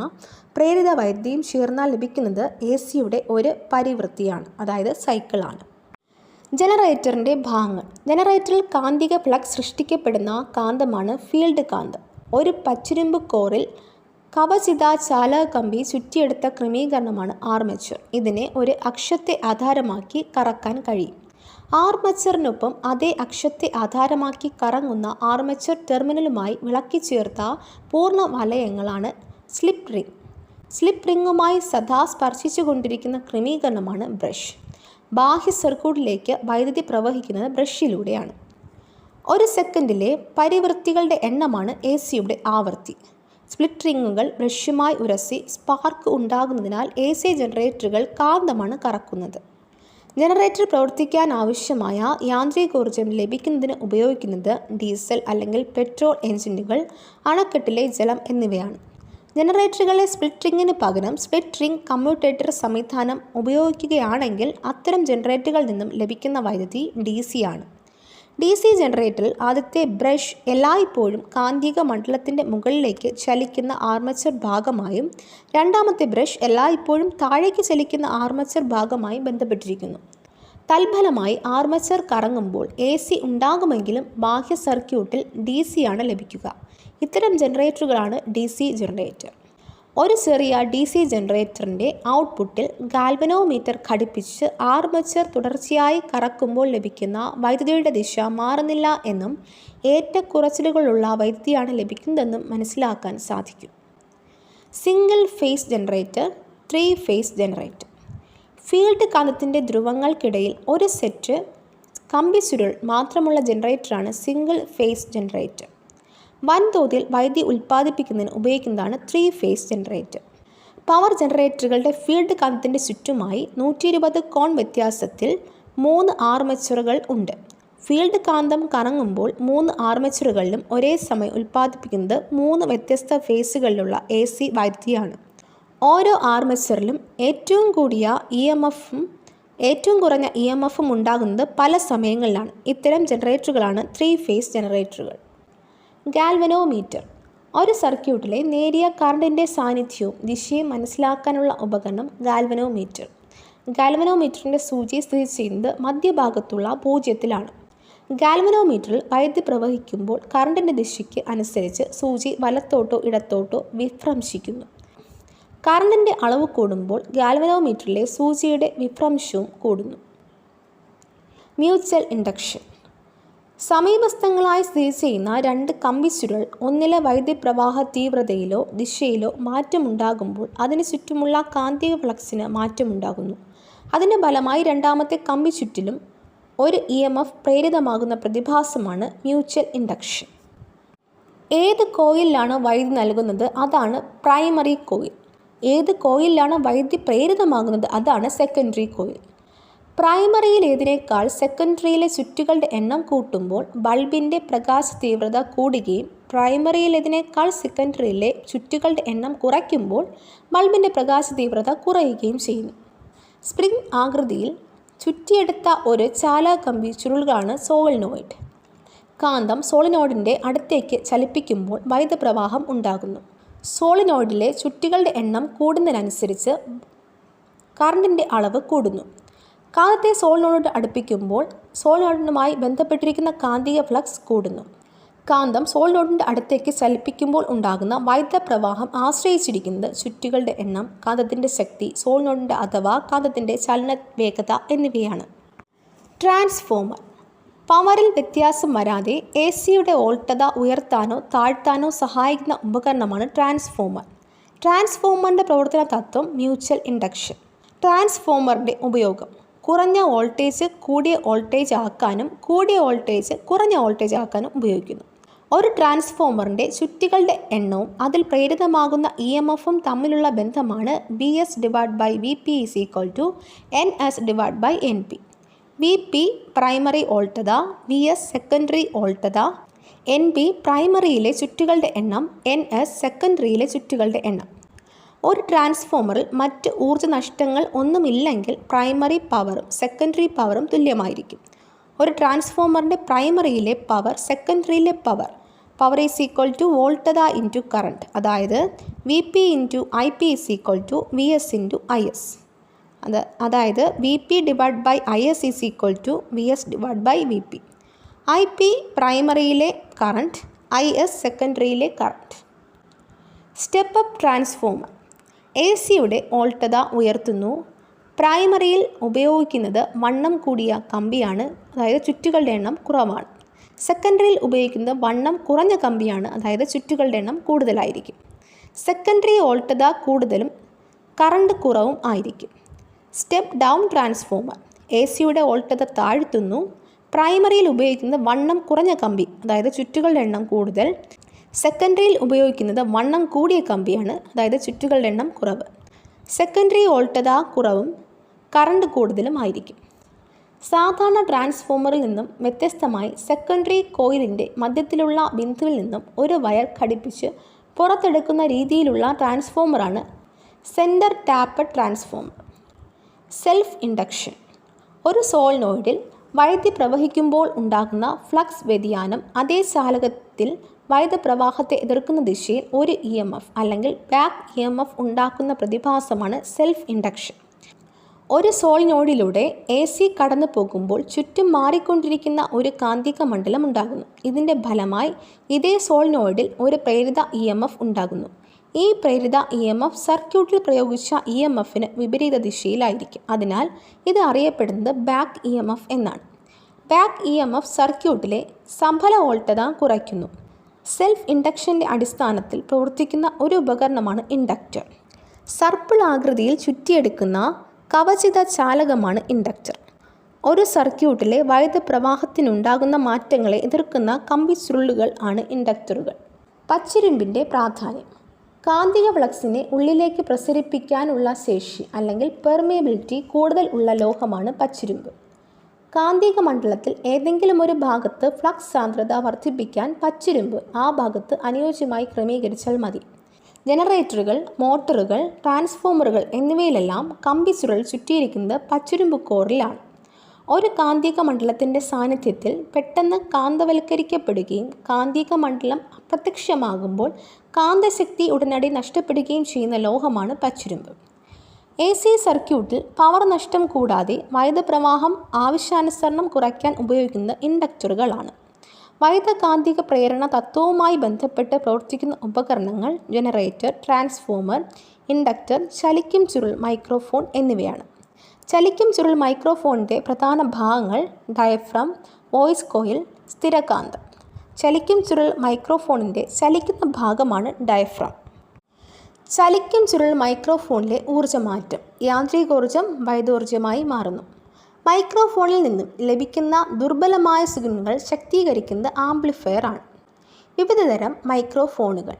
പ്രേരിത വൈദ്യുതിയും ചേർന്നാൽ ലഭിക്കുന്നത് ACയുടെ ഒരു പരിവൃത്തിയാണ്, അതായത് സൈക്കിളാണ്. ജനറേറ്ററിൻ്റെ ഭാഗങ്ങൾ. ജനറേറ്ററിൽ കാന്തിക ഫ്ലക്സ് സൃഷ്ടിക്കപ്പെടുന്ന കാന്തമാണ് ഫീൽഡ് കാന്തം. ഒരു പച്ചിരുമ്പ് കോറിൽ കവചിത ചാലക കമ്പി ചുറ്റിയെടുത്ത ക്രമീകരണമാണ് ആർമച്ചർ. ഇതിനെ ഒരു അക്ഷത്തെ ആധാരമാക്കി കറക്കാൻ കഴിയും. ആർമച്ചറിനൊപ്പം അതേ അക്ഷത്തെ ആധാരമാക്കി കറങ്ങുന്ന ആർമച്ചർ ടെർമിനലുമായി വിളക്കിച്ചേർത്ത പൂർണ്ണ വലയങ്ങളാണ് സ്ലിപ്പ് റിംഗ്. സ്ലിപ്പ് റിംഗുമായി സദാ സ്പർശിച്ചുകൊണ്ടിരിക്കുന്ന ക്രമീകരണമാണ് ബ്രഷ്. ബാഹ്യ സർക്യൂട്ടിലേക്ക് വൈദ്യുതി പ്രവഹിക്കുന്നത് ബ്രഷിലൂടെയാണ്. ഒരു സെക്കൻഡിലെ പരിവൃത്തികളുടെ എണ്ണമാണ് ACയുടെ ആവൃത്തി. സ്പ്ലിറ്റ് റിങ്ങുകൾ ബ്രഷുമായി ഉരസി സ്പാർക്ക് ഉണ്ടാകുന്നതിനാൽ AC ജനറേറ്ററുകൾ കാന്തമാണ് കറക്കുന്നത്. ജനറേറ്റർ പ്രവർത്തിക്കാൻ ആവശ്യമായ യാന്ത്രികോർജ്ജം ലഭിക്കുന്നതിന് ഉപയോഗിക്കുന്നത് ഡീസൽ അല്ലെങ്കിൽ പെട്രോൾ എഞ്ചിനുകൾ, അണക്കെട്ടിലെ ജലം എന്നിവയാണ്. ജനറേറ്ററുകളെ സ്പ്ലിറ്റ് റിങ്ങിന് പകരം സ്പ്ലിറ്റ് റിംഗ് കമ്മ്യൂട്ടേറ്റർ സംവിധാനം ഉപയോഗിക്കുകയാണെങ്കിൽ അത്തരം ജനറേറ്ററുകളിൽ നിന്നും ലഭിക്കുന്ന വൈദ്യുതി DC ആണ്. DC ജനറേറ്ററിൽ ആദ്യത്തെ ബ്രഷ് എല്ലായ്പ്പോഴും കാന്തിക മണ്ഡലത്തിൻ്റെ മുകളിലേക്ക് ചലിക്കുന്ന ആർമച്ചർ ഭാഗമായും രണ്ടാമത്തെ ബ്രഷ് എല്ലായ്പ്പോഴും താഴേക്ക് ചലിക്കുന്ന ആർമച്ചർ ഭാഗമായും ബന്ധപ്പെട്ടിരിക്കുന്നു. തൽഫലമായി ആർമച്ചർ കറങ്ങുമ്പോൾ AC ഉണ്ടാകുമെങ്കിലും ബാഹ്യ സർക്യൂട്ടിൽ DC ആണ് ലഭിക്കുക. ഇത്തരം ജനറേറ്ററുകളാണ് DC ജനറേറ്റർ. ഒരു ചെറിയ DC ജനറേറ്ററിൻ്റെ ഔട്ട്പുട്ടിൽ ഗാൽവനോമീറ്റർ ഘടിപ്പിച്ച് ആർമച്ചർ തുടർച്ചയായി കറക്കുമ്പോൾ ലഭിക്കുന്ന വൈദ്യുതിയുടെ ദിശ മാറുന്നില്ല എന്നും ഏറ്റക്കുറച്ചിലുകളുള്ള വൈദ്യുതിയാണ് ലഭിക്കുന്നതെന്നും മനസ്സിലാക്കാൻ സാധിക്കും. Single phase generator, 3 phase generator. Field കാന്തത്തിൻ്റെ ധ്രുവങ്ങൾക്കിടയിൽ ഒരു സെറ്റ് കമ്പിച്ചുരുൾ മാത്രമുള്ള ജനറേറ്ററാണ് സിംഗിൾ ഫേസ് ജനറേറ്റർ. വൻതോതിൽ വൈദ്യുതി ഉൽപ്പാദിപ്പിക്കുന്നതിന് ഉപയോഗിക്കുന്നതാണ് 3 ഫേസ് ജനറേറ്റർ. പവർ ജനറേറ്ററുകളുടെ ഫീൽഡ് കാന്തത്തിൻ്റെ ചുറ്റുമായി 120 കോൺ വ്യത്യാസത്തിൽ 3 ആർമച്ചറുകൾ ഉണ്ട്. ഫീൽഡ് കാന്തം കറങ്ങുമ്പോൾ 3 ആർമച്ചറുകളിലും ഒരേ സമയം ഉൽപ്പാദിപ്പിക്കുന്നത് 3 വ്യത്യസ്ത ഫേസുകളിലുള്ള AC വൈദ്യുതിയാണ്. ഓരോ ആർമച്ചറിലും ഏറ്റവും കൂടിയ EMFഉം ഏറ്റവും കുറഞ്ഞ EMFഉം ഉണ്ടാകുന്നത് പല സമയങ്ങളിലാണ്. ഇത്തരം ജനറേറ്ററുകളാണ് 3 ഫേസ് ജനറേറ്ററുകൾ. ഗാൽവനോമീറ്റർ. ഒരു സർക്യൂട്ടിലെ നേരിയ കറണ്ടിൻ്റെ സാന്നിധ്യവും ദിശയും മനസ്സിലാക്കാനുള്ള ഉപകരണം ഗാൽവനോമീറ്റർ. ഗാൽവനോമീറ്ററിൻ്റെ സൂചി സ്ഥിതി ചെയ്യുന്നത് മധ്യഭാഗത്തുള്ള 0-ലാണ്. ഗാൽവനോമീറ്ററിൽ വൈദ്യുതി പ്രവഹിക്കുമ്പോൾ കറണ്ടിൻ്റെ ദിശയ്ക്ക് അനുസരിച്ച് സൂചി വലത്തോട്ടോ ഇടത്തോട്ടോ വിഭ്രംശിക്കുന്നു. കറണ്ടിൻ്റെ അളവ് കൂടുമ്പോൾ ഗാൽവനോമീറ്ററിലെ സൂചിയുടെ വിഭ്രംശവും കൂടുന്നു. Mutual induction. സമീപസ്ഥങ്ങളായി സ്ഥിതി ചെയ്യുന്ന 2 കമ്പിച്ചുരുൾ ഒന്നിലെ വൈദ്യുതി പ്രവാഹ തീവ്രതയിലോ ദിശയിലോ മാറ്റമുണ്ടാകുമ്പോൾ അതിന് ചുറ്റുമുള്ള കാന്തിക ഫ്ലക്സിന് മാറ്റമുണ്ടാകുന്നു. അതിൻ്റെ ഫലമായി രണ്ടാമത്തെ കമ്പി ചുറ്റിലും ഒരു EMF പ്രേരിതമാകുന്ന പ്രതിഭാസമാണ് മ്യൂച്വൽ ഇൻഡക്ഷൻ. ഏത് കോയിലിലാണ് വൈദ്യുതി നൽകുന്നത് അതാണ് പ്രൈമറി കോയിൽ. ഏത് കോയിലിലാണ് വൈദ്യുതി പ്രേരിതമാകുന്നത് അതാണ് സെക്കൻഡറി കോയിൽ. പ്രൈമറിയിലേതിനേക്കാൾ സെക്കൻഡറിയിലെ ചുറ്റുകളുടെ എണ്ണം കൂട്ടുമ്പോൾ ബൾബിൻ്റെ പ്രകാശ തീവ്രത കൂടുകയും പ്രൈമറിയിലേതിനേക്കാൾ സെക്കൻഡറിയിലെ ചുറ്റുകളുടെ എണ്ണം കുറയ്ക്കുമ്പോൾ ബൾബിൻ്റെ പ്രകാശ തീവ്രത കുറയുകയും ചെയ്യുന്നു. സ്പ്രിംഗ് ആകൃതിയിൽ ചുറ്റിയെടുത്ത ഒരു ചാലകക്കമ്പി ചുരുളുകളാണ് സോളിനോയിഡ്. കാന്തം സോളിനോയിഡിൻ്റെ അടുത്തേക്ക് ചലിപ്പിക്കുമ്പോൾ വൈദ്യുതപ്രവാഹം ഉണ്ടാകുന്നു. സോളിനോയിഡിലെ ചുറ്റികളുടെ എണ്ണം കൂടുന്നതിനനുസരിച്ച് കറണ്ടിൻ്റെ അളവ് കൂടുന്നു. കാന്തത്തെ സോളിനോയിഡ് അടുപ്പിക്കുമ്പോൾ സോളിനോയിഡുമായി ബന്ധപ്പെട്ടിരിക്കുന്ന കാന്തിക ഫ്ലക്സ് കൂടുന്നു. കാന്തം സോളിനോയിഡിൻ്റെ അടുത്തേക്ക് ചലിപ്പിക്കുമ്പോൾ ഉണ്ടാകുന്ന വൈദ്യുതപ്രവാഹം ആശ്രയിച്ചിരിക്കുന്നത് ചുറ്റുകളുടെ എണ്ണം, കാന്തത്തിൻ്റെ ശക്തി, സോളിനോയിഡിൻ്റെ അഥവാ കാന്തത്തിൻ്റെ ചലന വേഗത എന്നിവയാണ്. ട്രാൻസ്ഫോമർ. പവറിൽ വ്യത്യാസം വരാതെ AC-യുടെ വോൾട്ടേജ് ഉയർത്താനോ താഴ്ത്താനോ സഹായിക്കുന്ന ഉപകരണമാണ് ട്രാൻസ്ഫോമർ. ട്രാൻസ്ഫോമറിൻ്റെ പ്രവർത്തന തത്വം മ്യൂച്വൽ ഇൻഡക്ഷൻ. ട്രാൻസ്ഫോമറിൻ്റെ ഉപയോഗം കുറഞ്ഞ വോൾട്ടേജ് കൂടിയ വോൾട്ടേജ് ആക്കാനും കൂടിയ വോൾട്ടേജ് കുറഞ്ഞ വോൾട്ടേജ് ആക്കാനും ഉപയോഗിക്കുന്നു. ഒരു ട്രാൻസ്ഫോമറിൻ്റെ ചുറ്റികളുടെ എണ്ണവും അതിൽ പ്രേരിതമാകുന്ന EMFും തമ്മിലുള്ള ബന്ധമാണ് VS/VP = NS/NP. VP primary voltage, VS secondary voltage, NP പ്രൈമറിയിലെ ചുറ്റുകളുടെ എണ്ണം, NS സെക്കൻഡറിയിലെ ചുറ്റുകളുടെ എണ്ണം. ഒരു ട്രാൻസ്ഫോമറിൽ മറ്റ് ഊർജ്ജ നഷ്ടങ്ങൾ ഒന്നുമില്ലെങ്കിൽ പ്രൈമറി പവറും സെക്കൻഡറി പവറും തുല്യമായിരിക്കും. ഒരു ട്രാൻസ്ഫോമറിൻ്റെ പ്രൈമറിയിലെ പവർ സെക്കൻഡറിയിലെ പവർ = വോൾട്ടേജ് ഇൻറ്റു കറണ്ട്, അതായത് VP × IP = VS × IS. അതായത് VP/IS = VS/VP. IP പ്രൈമറിയിലെ കറണ്ട്, IS സെക്കൻഡറിയിലെ കറണ്ട്. Step up transformer. AC-യുടെ വോൾട്ടേജ് ഉയർത്തുന്നു. പ്രൈമറിയിൽ ഉപയോഗിക്കുന്നത് വണ്ണം കൂടിയ കമ്പിയാണ്, അതായത് ചുറ്റുകളുടെ എണ്ണം കുറവാണ്. സെക്കൻഡറിയിൽ ഉപയോഗിക്കുന്നത് വണ്ണം കുറഞ്ഞ കമ്പിയാണ്, അതായത് ചുറ്റുകളുടെ എണ്ണം കൂടുതലായിരിക്കും. സെക്കൻഡറി വോൾട്ടേജ് കൂടുതലും കറണ്ട് കുറവും ആയിരിക്കും. Step down transformer. AC-യുടെ വോൾട്ടേജ് താഴ്ത്തുന്നു. പ്രൈമറിയിൽ ഉപയോഗിക്കുന്നത് വണ്ണം കുറഞ്ഞ കമ്പി, അതായത് ചുറ്റുകളുടെ എണ്ണം കൂടുതൽ. സെക്കൻഡറിയിൽ ഉപയോഗിക്കുന്നത് വണ്ണം കൂടിയ കമ്പിയാണ്, അതായത് ചുറ്റുകളുടെ എണ്ണം കുറവ്. സെക്കൻഡറി വോൾട്ടേജ് കുറവും കറണ്ട് കൂടുതലും ആയിരിക്കും. സാധാരണ ട്രാൻസ്ഫോമറിൽ നിന്നും വ്യത്യസ്തമായി സെക്കൻഡറി കോയിലിൻ്റെ മധ്യത്തിലുള്ള ബിന്ദുവിൽ നിന്നും ഒരു വയർ ഘടിപ്പിച്ച് പുറത്തെടുക്കുന്ന രീതിയിലുള്ള ട്രാൻസ്ഫോമറാണ് centre tapped transformer. Self induction. ഒരു സോളിനോയിഡിൽ വൈദ്യുതി പ്രവഹിക്കുമ്പോൾ ഉണ്ടാകുന്ന ഫ്ലക്സ് വ്യതിയാനം അതേ ചാലകത്തിൽ വൈദ്യുതപ്രവാഹത്തെ എതിർക്കുന്ന ദിശയിൽ ഒരു EMF അല്ലെങ്കിൽ ബാക്ക് EMF ഉണ്ടാക്കുന്ന പ്രതിഭാസമാണ് സെൽഫ് ഇൻഡക്ഷൻ. ഒരു സോളിനോയിഡിലൂടെ AC കടന്നു പോകുമ്പോൾ ചുറ്റും മാറിക്കൊണ്ടിരിക്കുന്ന ഒരു കാന്തിക മണ്ഡലം ഉണ്ടാകുന്നു. ഇതിൻ്റെ ഫലമായി ഇതേ സോളിനോയിഡിൽ ഒരു പ്രേരിത EMF ഉണ്ടാകുന്നു. ഈ പ്രേരിത EMF സർക്യൂട്ടിൽ പ്രയോഗിച്ച EMFന് വിപരീത ദിശയിലായിരിക്കും. അതിനാൽ ഇത് അറിയപ്പെടുന്നത് ബാക്ക് EMF എന്നാണ്. ബാക്ക് EMF സർക്യൂട്ടിലെ സംഭല വോൾട്ടേജ് കുറയ്ക്കുന്നു. സെൽഫ് ഇൻഡക്ഷൻ്റെ അടിസ്ഥാനത്തിൽ പ്രവർത്തിക്കുന്ന ഒരു ഉപകരണമാണ് ഇൻഡക്ടർ. സർപ്പിൾ ആകൃതിയിൽ ചുറ്റിയെടുക്കുന്ന കവചിത ചാലകമാണ് ഇൻഡക്ടർ. ഒരു സർക്യൂട്ടിലെ വൈദ്യുത പ്രവാഹത്തിനുണ്ടാകുന്ന മാറ്റങ്ങളെ എതിർക്കുന്ന കമ്പിച്ചുരുളുകൾ ആണ് ഇൻഡക്ടറുകൾ. പച്ചിരുമ്പിൻ്റെ പ്രാധാന്യം. കാന്തിക ഫ്ലക്സിനെ ഉള്ളിലേക്ക് പ്രസരിപ്പിക്കാനുള്ള ശേഷി അല്ലെങ്കിൽ പെർമിയബിലിറ്റി കൂടുതൽ ഉള്ള ലോഹമാണ് പച്ചിരുമ്പ്. കാന്തിക മണ്ഡലത്തിൽ ഏതെങ്കിലും ഒരു ഭാഗത്ത് ഫ്ലക്സ് സാന്ദ്രത വർദ്ധിപ്പിക്കാൻ പച്ചിരുമ്പ് ആ ഭാഗത്ത് അനുയോജ്യമായി ക്രമീകരിച്ചാൽ മതി. ജനറേറ്ററുകൾ, മോട്ടോറുകൾ, ട്രാൻസ്ഫോമറുകൾ എന്നിവയിലെല്ലാം കമ്പിച്ചുരുൾ ചുറ്റിയിരിക്കുന്നത് പച്ചിരുമ്പ് കോറിലാണ്. ഒരു കാന്തിക മണ്ഡലത്തിൻ്റെ സാന്നിധ്യത്തിൽ പെട്ടെന്ന് കാന്തവൽക്കരിക്കപ്പെടുകയും കാന്തിക മണ്ഡലം അപ്രത്യക്ഷമാകുമ്പോൾ കാന്തശക്തി ഉടനടി നഷ്ടപ്പെടുകയും ചെയ്യുന്ന ലോഹമാണ് പച്ചിരുമ്പ്. AC സർക്യൂട്ടിൽ പവർ നഷ്ടം കൂടാതെ വൈദ്യുതപ്രവാഹം ആവശ്യാനുസരണം കുറയ്ക്കാൻ ഉപയോഗിക്കുന്ന ഇൻഡക്ടറുകളാണ്. വൈദ്യുതകാന്തിക പ്രേരണ തത്വവുമായി ബന്ധപ്പെട്ട് പ്രവർത്തിക്കുന്ന ഉപകരണങ്ങൾ ജനറേറ്റർ, ട്രാൻസ്ഫോമർ, ഇൻഡക്ടർ, ചലിക്കും ചുരുൾ മൈക്രോഫോൺ എന്നിവയാണ്. ചലിക്കും ചുരുൾ മൈക്രോഫോണിൻ്റെ പ്രധാന ഭാഗങ്ങൾ ഡയഫ്രം, വോയിസ് കോയിൽ, സ്ഥിരകാന്തം. ചലിക്കും ചുരുൾ മൈക്രോഫോണിൻ്റെ ചലിക്കുന്ന ഭാഗമാണ് ഡയഫ്രം. ചലിക്കും ചുരുൾ മൈക്രോഫോണിലെ ഊർജ്ജമാറ്റം യാന്ത്രികോർജ്ജം വൈദ്യോർജ്ജമായി മാറുന്നു. മൈക്രോഫോണിൽ നിന്നും ലഭിക്കുന്ന ദുർബലമായ സിഗ്നലുകൾ ശക്തീകരിക്കുന്നത് ആംപ്ലിഫയർ ആണ്. വിവിധതരം മൈക്രോഫോണുകൾ.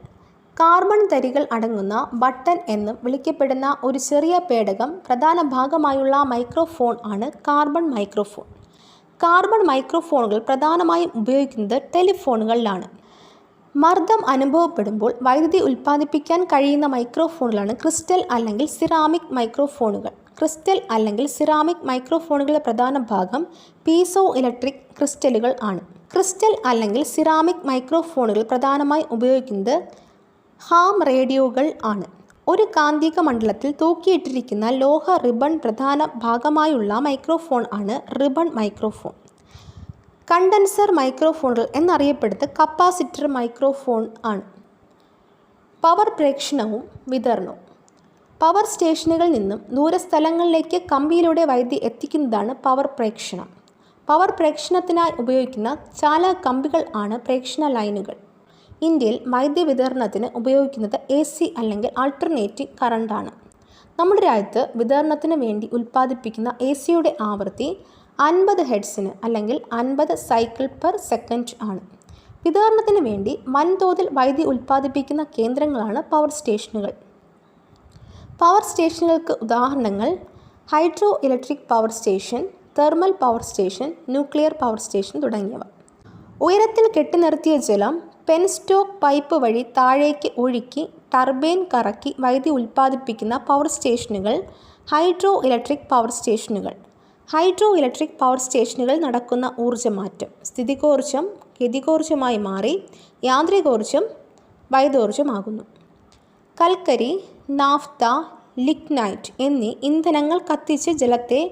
കാർബൺ തരികൾ അടങ്ങുന്ന ബട്ടൺ എന്നും വിളിക്കപ്പെടുന്ന ഒരു ചെറിയ പേടകം പ്രധാന ഭാഗമായുള്ള മൈക്രോഫോൺ ആണ് കാർബൺ മൈക്രോഫോൺ. കാർബൺ മൈക്രോഫോണുകൾ പ്രധാനമായും ഉപയോഗിക്കുന്നത് ടെലിഫോണുകളിലാണ്. മർദ്ദം അനുഭവപ്പെടുമ്പോൾ വൈദ്യുതി ഉൽപ്പാദിപ്പിക്കാൻ കഴിയുന്ന മൈക്രോഫോണുകളാണ് ക്രിസ്റ്റൽ അല്ലെങ്കിൽ സിറാമിക് മൈക്രോഫോണുകൾ. ക്രിസ്റ്റൽ അല്ലെങ്കിൽ സിറാമിക് മൈക്രോഫോണുകളുടെ പ്രധാന ഭാഗം പീസോ ഇലക്ട്രിക് ക്രിസ്റ്റലുകൾ ആണ്. ക്രിസ്റ്റൽ അല്ലെങ്കിൽ സിറാമിക് മൈക്രോഫോണുകൾ പ്രധാനമായി ഉപയോഗിക്കുന്നത് ഹാം റേഡിയോകൾ ആണ്. ഒരു കാന്തിക മണ്ഡലത്തിൽ തൂക്കിയിട്ടിരിക്കുന്ന ലോഹ റിബൺ പ്രധാന ഭാഗമായുള്ള മൈക്രോഫോൺ ആണ് റിബൺ മൈക്രോഫോൺ. കണ്ടൻസർ മൈക്രോഫോണുകൾ എന്നറിയപ്പെടുന്നത് കപ്പാസിറ്റർ മൈക്രോഫോൺ ആണ്. പവർ പ്രേഷണവും വിതരണവും. പവർ സ്റ്റേഷനുകളിൽ നിന്നും ദൂരസ്ഥലങ്ങളിലേക്ക് കമ്പിയിലൂടെ വൈദ്യുതി എത്തിക്കുന്നതാണ് പവർ പ്രേഷണം. പവർ പ്രേഷണത്തിനായി ഉപയോഗിക്കുന്ന ചാലക കമ്പികൾ ആണ് പ്രേഷണ ലൈനുകൾ. ഇന്ത്യയിൽ വൈദ്യുതി വിതരണത്തിന് ഉപയോഗിക്കുന്നത് AC അല്ലെങ്കിൽ ആൾട്ടർനേറ്റീവ് കറണ്ട് ആണ്. നമ്മുടെ രാജ്യത്ത് വിതരണത്തിന് വേണ്ടി ഉൽപ്പാദിപ്പിക്കുന്ന ACയുടെ ആവൃത്തി 50 ഹെർട്സിന് അല്ലെങ്കിൽ 50 സൈക്കിൾ പെർ സെക്കൻഡ് ആണ്. വിതരണത്തിന് വേണ്ടി വൻതോതിൽ വൈദ്യുതി ഉൽപ്പാദിപ്പിക്കുന്ന കേന്ദ്രങ്ങളാണ് പവർ സ്റ്റേഷനുകൾ. പവർ സ്റ്റേഷനുകൾക്ക് ഉദാഹരണങ്ങൾ hydro electric power station, thermal power station, nuclear power station തുടങ്ങിയവ. ഉയരത്തിൽ കെട്ടിനിർത്തിയ ജലം പെൻസ്റ്റോക്ക് പൈപ്പ് വഴി താഴേക്ക് ഒഴുക്കി ടർബൈൻ കറക്കി വൈദ്യുതി ഉൽപ്പാദിപ്പിക്കുന്ന പവർ സ്റ്റേഷനുകൾ ഹൈഡ്രോ ഇലക്ട്രിക് പവർ സ്റ്റേഷനുകൾ. ഹൈഡ്രോ ഇലക്ട്രിക് പവർ സ്റ്റേഷനുകളിൽ നടക്കുന്ന ഊർജ്ജമാറ്റം സ്ഥിതികോർജ്ജം ഗതികോർജ്ജമായി മാറി യാന്ത്രികോർജ്ജം വൈദ്യോർജ്ജമാകുന്നു. കൽക്കരി, നാഫ്ത, ലിഗ്നൈറ്റ് എന്നീ ഇന്ധനങ്ങൾ കത്തിച്ച് ജലത്തെ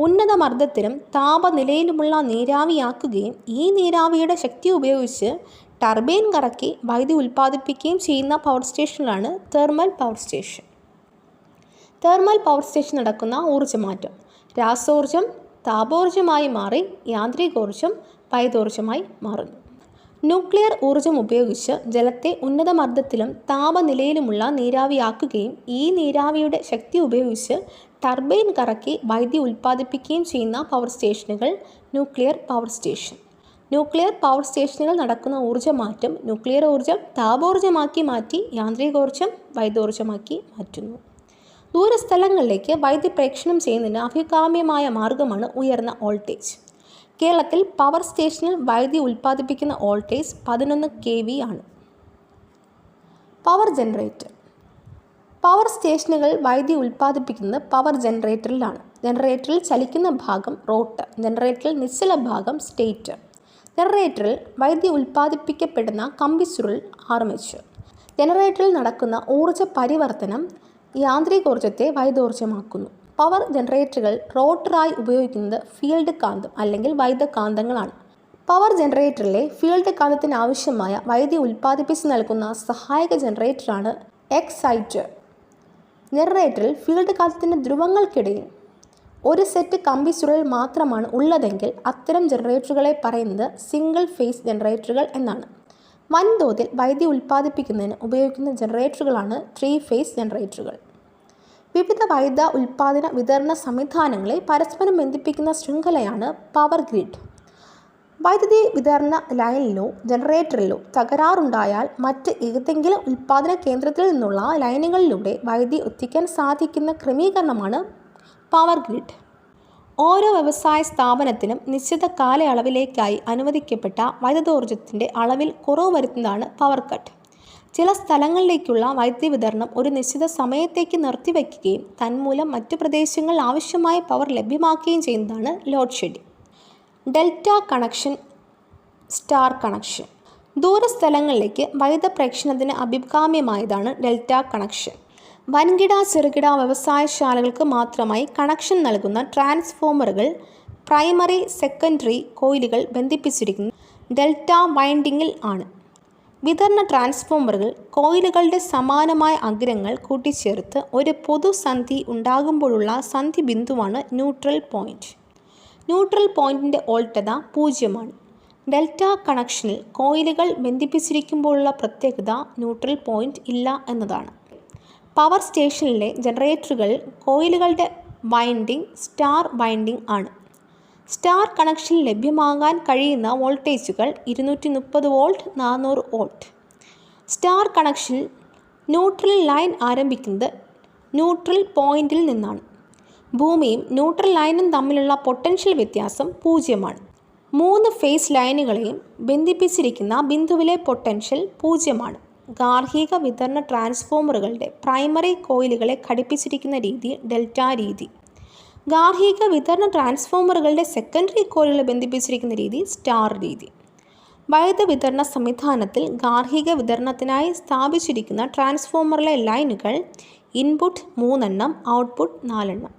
ഉന്നത മർദ്ദത്തിലും താപനിലയിലുമുള്ള നീരാവിയാക്കുകയും ഈ നീരാവിയുടെ ശക്തി ഉപയോഗിച്ച് ടർബൈൻ കറക്കി വൈദ്യുതി ഉൽപ്പാദിപ്പിക്കുകയും ചെയ്യുന്ന പവർ സ്റ്റേഷനുകളാണ് thermal power station. Thermal power station നടക്കുന്ന ഊർജ്ജമാറ്റം രാസോർജ്ജം താപോർജ്ജമായി മാറി യാന്ത്രികോർജ്ജം വൈദ്യോർജ്ജമായി മാറുന്നു. ന്യൂക്ലിയർ ഊർജ്ജം ഉപയോഗിച്ച് ജലത്തെ ഉന്നത മർദ്ദത്തിലും താപനിലയിലുമുള്ള നീരാവിയാക്കുകയും ഈ നീരാവിയുടെ ശക്തി ഉപയോഗിച്ച് ടർബൈൻ കറക്കി വൈദ്യുതി ഉൽപ്പാദിപ്പിക്കുകയും ചെയ്യുന്ന പവർ സ്റ്റേഷനുകൾ nuclear power station. Nuclear power സ്റ്റേഷനുകൾ നടക്കുന്ന ഊർജ്ജമാറ്റം ന്യൂക്ലിയർ ഊർജ്ജം താപോർജ്ജമാക്കി മാറ്റി യാന്ത്രികോർജ്ജം വൈദ്യോർജ്ജമാക്കി മാറ്റുന്നു. ദൂരസ്ഥലങ്ങളിലേക്ക് വൈദ്യുതി പ്രേഷണം ചെയ്യുന്നതിന് അഭികാമ്യമായ മാർഗമാണ് ഉയർന്ന വോൾട്ടേജ്. കേരളത്തിൽ പവർ സ്റ്റേഷനിൽ വൈദ്യുതി ഉൽപ്പാദിപ്പിക്കുന്ന വോൾട്ടേജ് 11 kV ആണ്. Power generator. പവർ സ്റ്റേഷനുകൾ വൈദ്യുതി ഉൽപ്പാദിപ്പിക്കുന്നത് പവർ ജനറേറ്ററിലാണ്. ജനറേറ്ററിൽ ചലിക്കുന്ന ഭാഗം റോട്ടർ, ജനറേറ്ററിൽ നിശ്ചല ഭാഗം സ്റ്റേറ്റർ. ജനറേറ്ററിൽ വൈദ്യുതി ഉൽപ്പാദിപ്പിക്കപ്പെടുന്ന കമ്പിച്ചുരുൾ ആർമേച്ചർ. ജനറേറ്ററിൽ നടക്കുന്ന ഊർജ്ജ പരിവർത്തനം യാന്ത്രികോർജ്ജത്തെ വൈദ്യോർജ്ജമാക്കുന്നു. പവർ ജനറേറ്ററുകൾ റോട്ടറായി ഉപയോഗിക്കുന്നത് ഫീൽഡ് കാന്തം അല്ലെങ്കിൽ വൈദ്യുതകാന്തങ്ങളാണ്. പവർ ജനറേറ്ററിലെ ഫീൽഡ് കാന്തത്തിന് ആവശ്യമായ വൈദ്യുതി ഉൽപ്പാദിപ്പിച്ച് നൽകുന്ന സഹായക ജനറേറ്ററാണ് എക്സൈറ്റർ. ജനറേറ്ററിൽ ഫീൽഡ് കാന്തത്തിൻ്റെ ധ്രുവങ്ങൾക്കിടയിൽ ഒരു സെറ്റ് കമ്പിച്ചുരുൾ മാത്രമാണ് ഉള്ളതെങ്കിൽ അത്തരം ജനറേറ്ററുകളെ പറയുന്നത് സിംഗിൾ ഫേസ് ജനറേറ്ററുകൾ എന്നാണ്. വൻതോതിൽ വൈദ്യുതി ഉൽപ്പാദിപ്പിക്കുന്നതിന് ഉപയോഗിക്കുന്ന ജനറേറ്ററുകളാണ് 3 ഫേസ് ജനറേറ്ററുകൾ. വിവിധ വൈദ്യുത ഉൽപ്പാദന വിതരണ സംവിധാനങ്ങളെ പരസ്പരം ബന്ധിപ്പിക്കുന്ന ശൃംഖലയാണ് പവർ ഗ്രിഡ്. വൈദ്യുതി വിതരണ ലൈനിലോ ജനറേറ്ററിലോ തകരാറുണ്ടായാൽ മറ്റ് ഏതെങ്കിലും ഉൽപ്പാദന കേന്ദ്രത്തിൽ നിന്നുള്ള ലൈനുകളിലൂടെ വൈദ്യുതി എത്തിക്കാൻ സാധിക്കുന്ന ക്രമീകരണമാണ് പവർ ഗ്രിഡ്. ഓരോ വ്യവസായ സ്ഥാപനത്തിനും നിശ്ചിത കാലയളവിലേക്കായി അനുവദിക്കപ്പെട്ട വൈദ്യുതോർജ്ജത്തിൻ്റെ അളവിൽ കുറവ് വരുത്തുന്നതാണ് പവർ കട്ട്. ചില സ്ഥലങ്ങളിലേക്കുള്ള വൈദ്യുതി വിതരണം ഒരു നിശ്ചിത സമയത്തേക്ക് നിർത്തിവെക്കുകയും തന്മൂലം മറ്റു പ്രദേശങ്ങളിൽ ആവശ്യമായ പവർ ലഭ്യമാക്കുകയും ചെയ്യുന്നതാണ് load shedding. Delta connection, star connection. ദൂരസ്ഥലങ്ങളിലേക്ക് വൈദ്യുത പ്രേഷണത്തിന് അഭികാമ്യമായതാണ് ഡെൽറ്റ കണക്ഷൻ. വൻകിട ചെറുകിട വ്യവസായശാലകൾക്ക് മാത്രമായി കണക്ഷൻ നൽകുന്ന ട്രാൻസ്ഫോമറുകൾ പ്രൈമറി സെക്കൻഡറി കോയിലുകൾ ബന്ധിപ്പിച്ചിരിക്കുന്നത് ഡെൽറ്റ വൈൻഡിങ്ങിൽ ആണ്. വിതരണ ട്രാൻസ്ഫോമറുകൾ കോയിലുകളുടെ സമാനമായ അഗ്രങ്ങൾ കൂട്ടിച്ചേർത്ത് ഒരു പൊതുസന്ധി ഉണ്ടാകുമ്പോഴുള്ള സന്ധി ബിന്ദുവാണ് ന്യൂട്രൽ പോയിന്റ്. ന്യൂട്രൽ പോയിന്റിൻ്റെ വോൾട്ടത 0ആണ്. ഡെൽറ്റ കണക്ഷനിൽ കോയിലുകൾ ബന്ധിപ്പിച്ചിരിക്കുമ്പോഴുള്ള പ്രത്യേകത ന്യൂട്രൽ പോയിന്റ് ഇല്ല എന്നതാണ്. പവർ സ്റ്റേഷനിലെ ജനറേറ്ററുകൾ കോയിലുകളുടെ വൈൻഡിംഗ് സ്റ്റാർ വൈൻഡിംഗ് ആണ്. സ്റ്റാർ കണക്ഷനിൽ ലഭ്യമാകാൻ കഴിയുന്ന വോൾട്ടേജുകൾ 230 വോൾട്ട്, 400 വോൾട്ട്. സ്റ്റാർ കണക്ഷനിൽ ന്യൂട്രൽ ലൈൻ ആരംഭിക്കുന്നത് ന്യൂട്രൽ പോയിന്റിൽ നിന്നാണ്. ഭൂമിയും ന്യൂട്രൽ ലൈനും തമ്മിലുള്ള പൊട്ടൻഷ്യൽ വ്യത്യാസം 0ആണ്. 3 ഫേസ് ലൈനുകളെയും ബന്ധിപ്പിച്ചിരിക്കുന്ന ബിന്ദുവിലെ പൊട്ടൻഷ്യൽ 0ആണ്. ഗാർഹിക വിതരണ ട്രാൻസ്ഫോമറുകളുടെ പ്രൈമറി കോയിലുകളെ ഘടിപ്പിച്ചിരിക്കുന്ന രീതി ഡെൽറ്റ രീതി. ഗാർഹിക വിതരണ ട്രാൻസ്ഫോമറുകളുടെ സെക്കൻഡറി കോയിലുകളെ ബന്ധിപ്പിച്ചിരിക്കുന്ന രീതി സ്റ്റാർ രീതി. വൈദ്യുത വിതരണ സംവിധാനത്തിൽ ഗാർഹിക വിതരണത്തിനായി സ്ഥാപിച്ചിരിക്കുന്ന ട്രാൻസ്ഫോമറിലെ ലൈനുകൾ ഇൻപുട്ട് 3 എണ്ണം, ഔട്ട്പുട്ട് 4 എണ്ണം.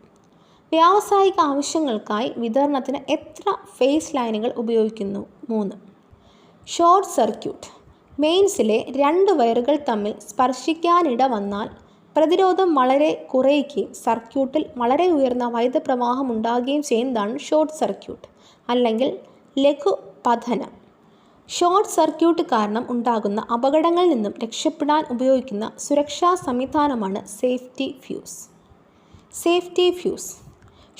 വ്യാവസായിക ആവശ്യങ്ങൾക്കായി വിതരണത്തിന് എത്ര ഫേസ് ലൈനുകൾ ഉപയോഗിക്കുന്നു? 3. Short circuit. മെയിൻസിലെ 2 വയറുകൾ തമ്മിൽ സ്പർശിക്കാനിട വന്നാൽ പ്രതിരോധം വളരെ കുറയുകയും സർക്യൂട്ടിൽ വളരെ ഉയർന്ന വൈദ്യുത പ്രവാഹം ഉണ്ടാകുകയും ചെയ്യുന്നതാണ് ഷോർട്ട് സർക്യൂട്ട് അല്ലെങ്കിൽ ലഘുപതനം. ഷോർട്ട് സർക്യൂട്ട് കാരണം ഉണ്ടാകുന്ന അപകടങ്ങളിൽ നിന്നും രക്ഷപ്പെടാൻ ഉപയോഗിക്കുന്ന സുരക്ഷാ സംവിധാനമാണ് safety fuse. Safety fuse.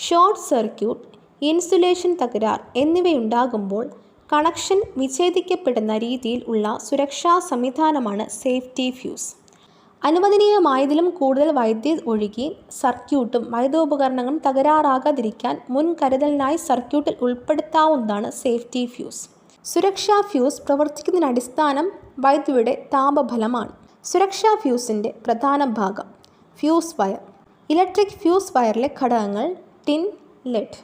Short circuit, insulation തകരാർ എന്നിവയുണ്ടാകുമ്പോൾ കണക്ഷൻ വിച്ഛേദിക്കപ്പെടുന്ന രീതിയിൽ ഉള്ള സുരക്ഷാ സംവിധാനമാണ് സേഫ്റ്റി ഫ്യൂസ്. അനുവദനീയമായതിലും കൂടുതൽ വൈദ്യുതി ഒഴുകി സർക്യൂട്ടും വൈദ്യുതോപകരണങ്ങളും തകരാറാകാതിരിക്കാൻ മുൻകരുതലിനായി സർക്യൂട്ടിൽ ഉൾപ്പെടുത്താവുന്നതാണ് സേഫ്റ്റി ഫ്യൂസ്. സുരക്ഷാ ഫ്യൂസ് പ്രവർത്തിക്കുന്നതിന് അടിസ്ഥാനം വൈദ്യുതിയുടെ താപബലമാണ്. സുരക്ഷാ ഫ്യൂസിൻ്റെ പ്രധാന ഭാഗം ഫ്യൂസ് വയർ. ഇലക്ട്രിക് ഫ്യൂസ് വയറിലെ ഘടകങ്ങൾ ടിൻ, ലെഡ്.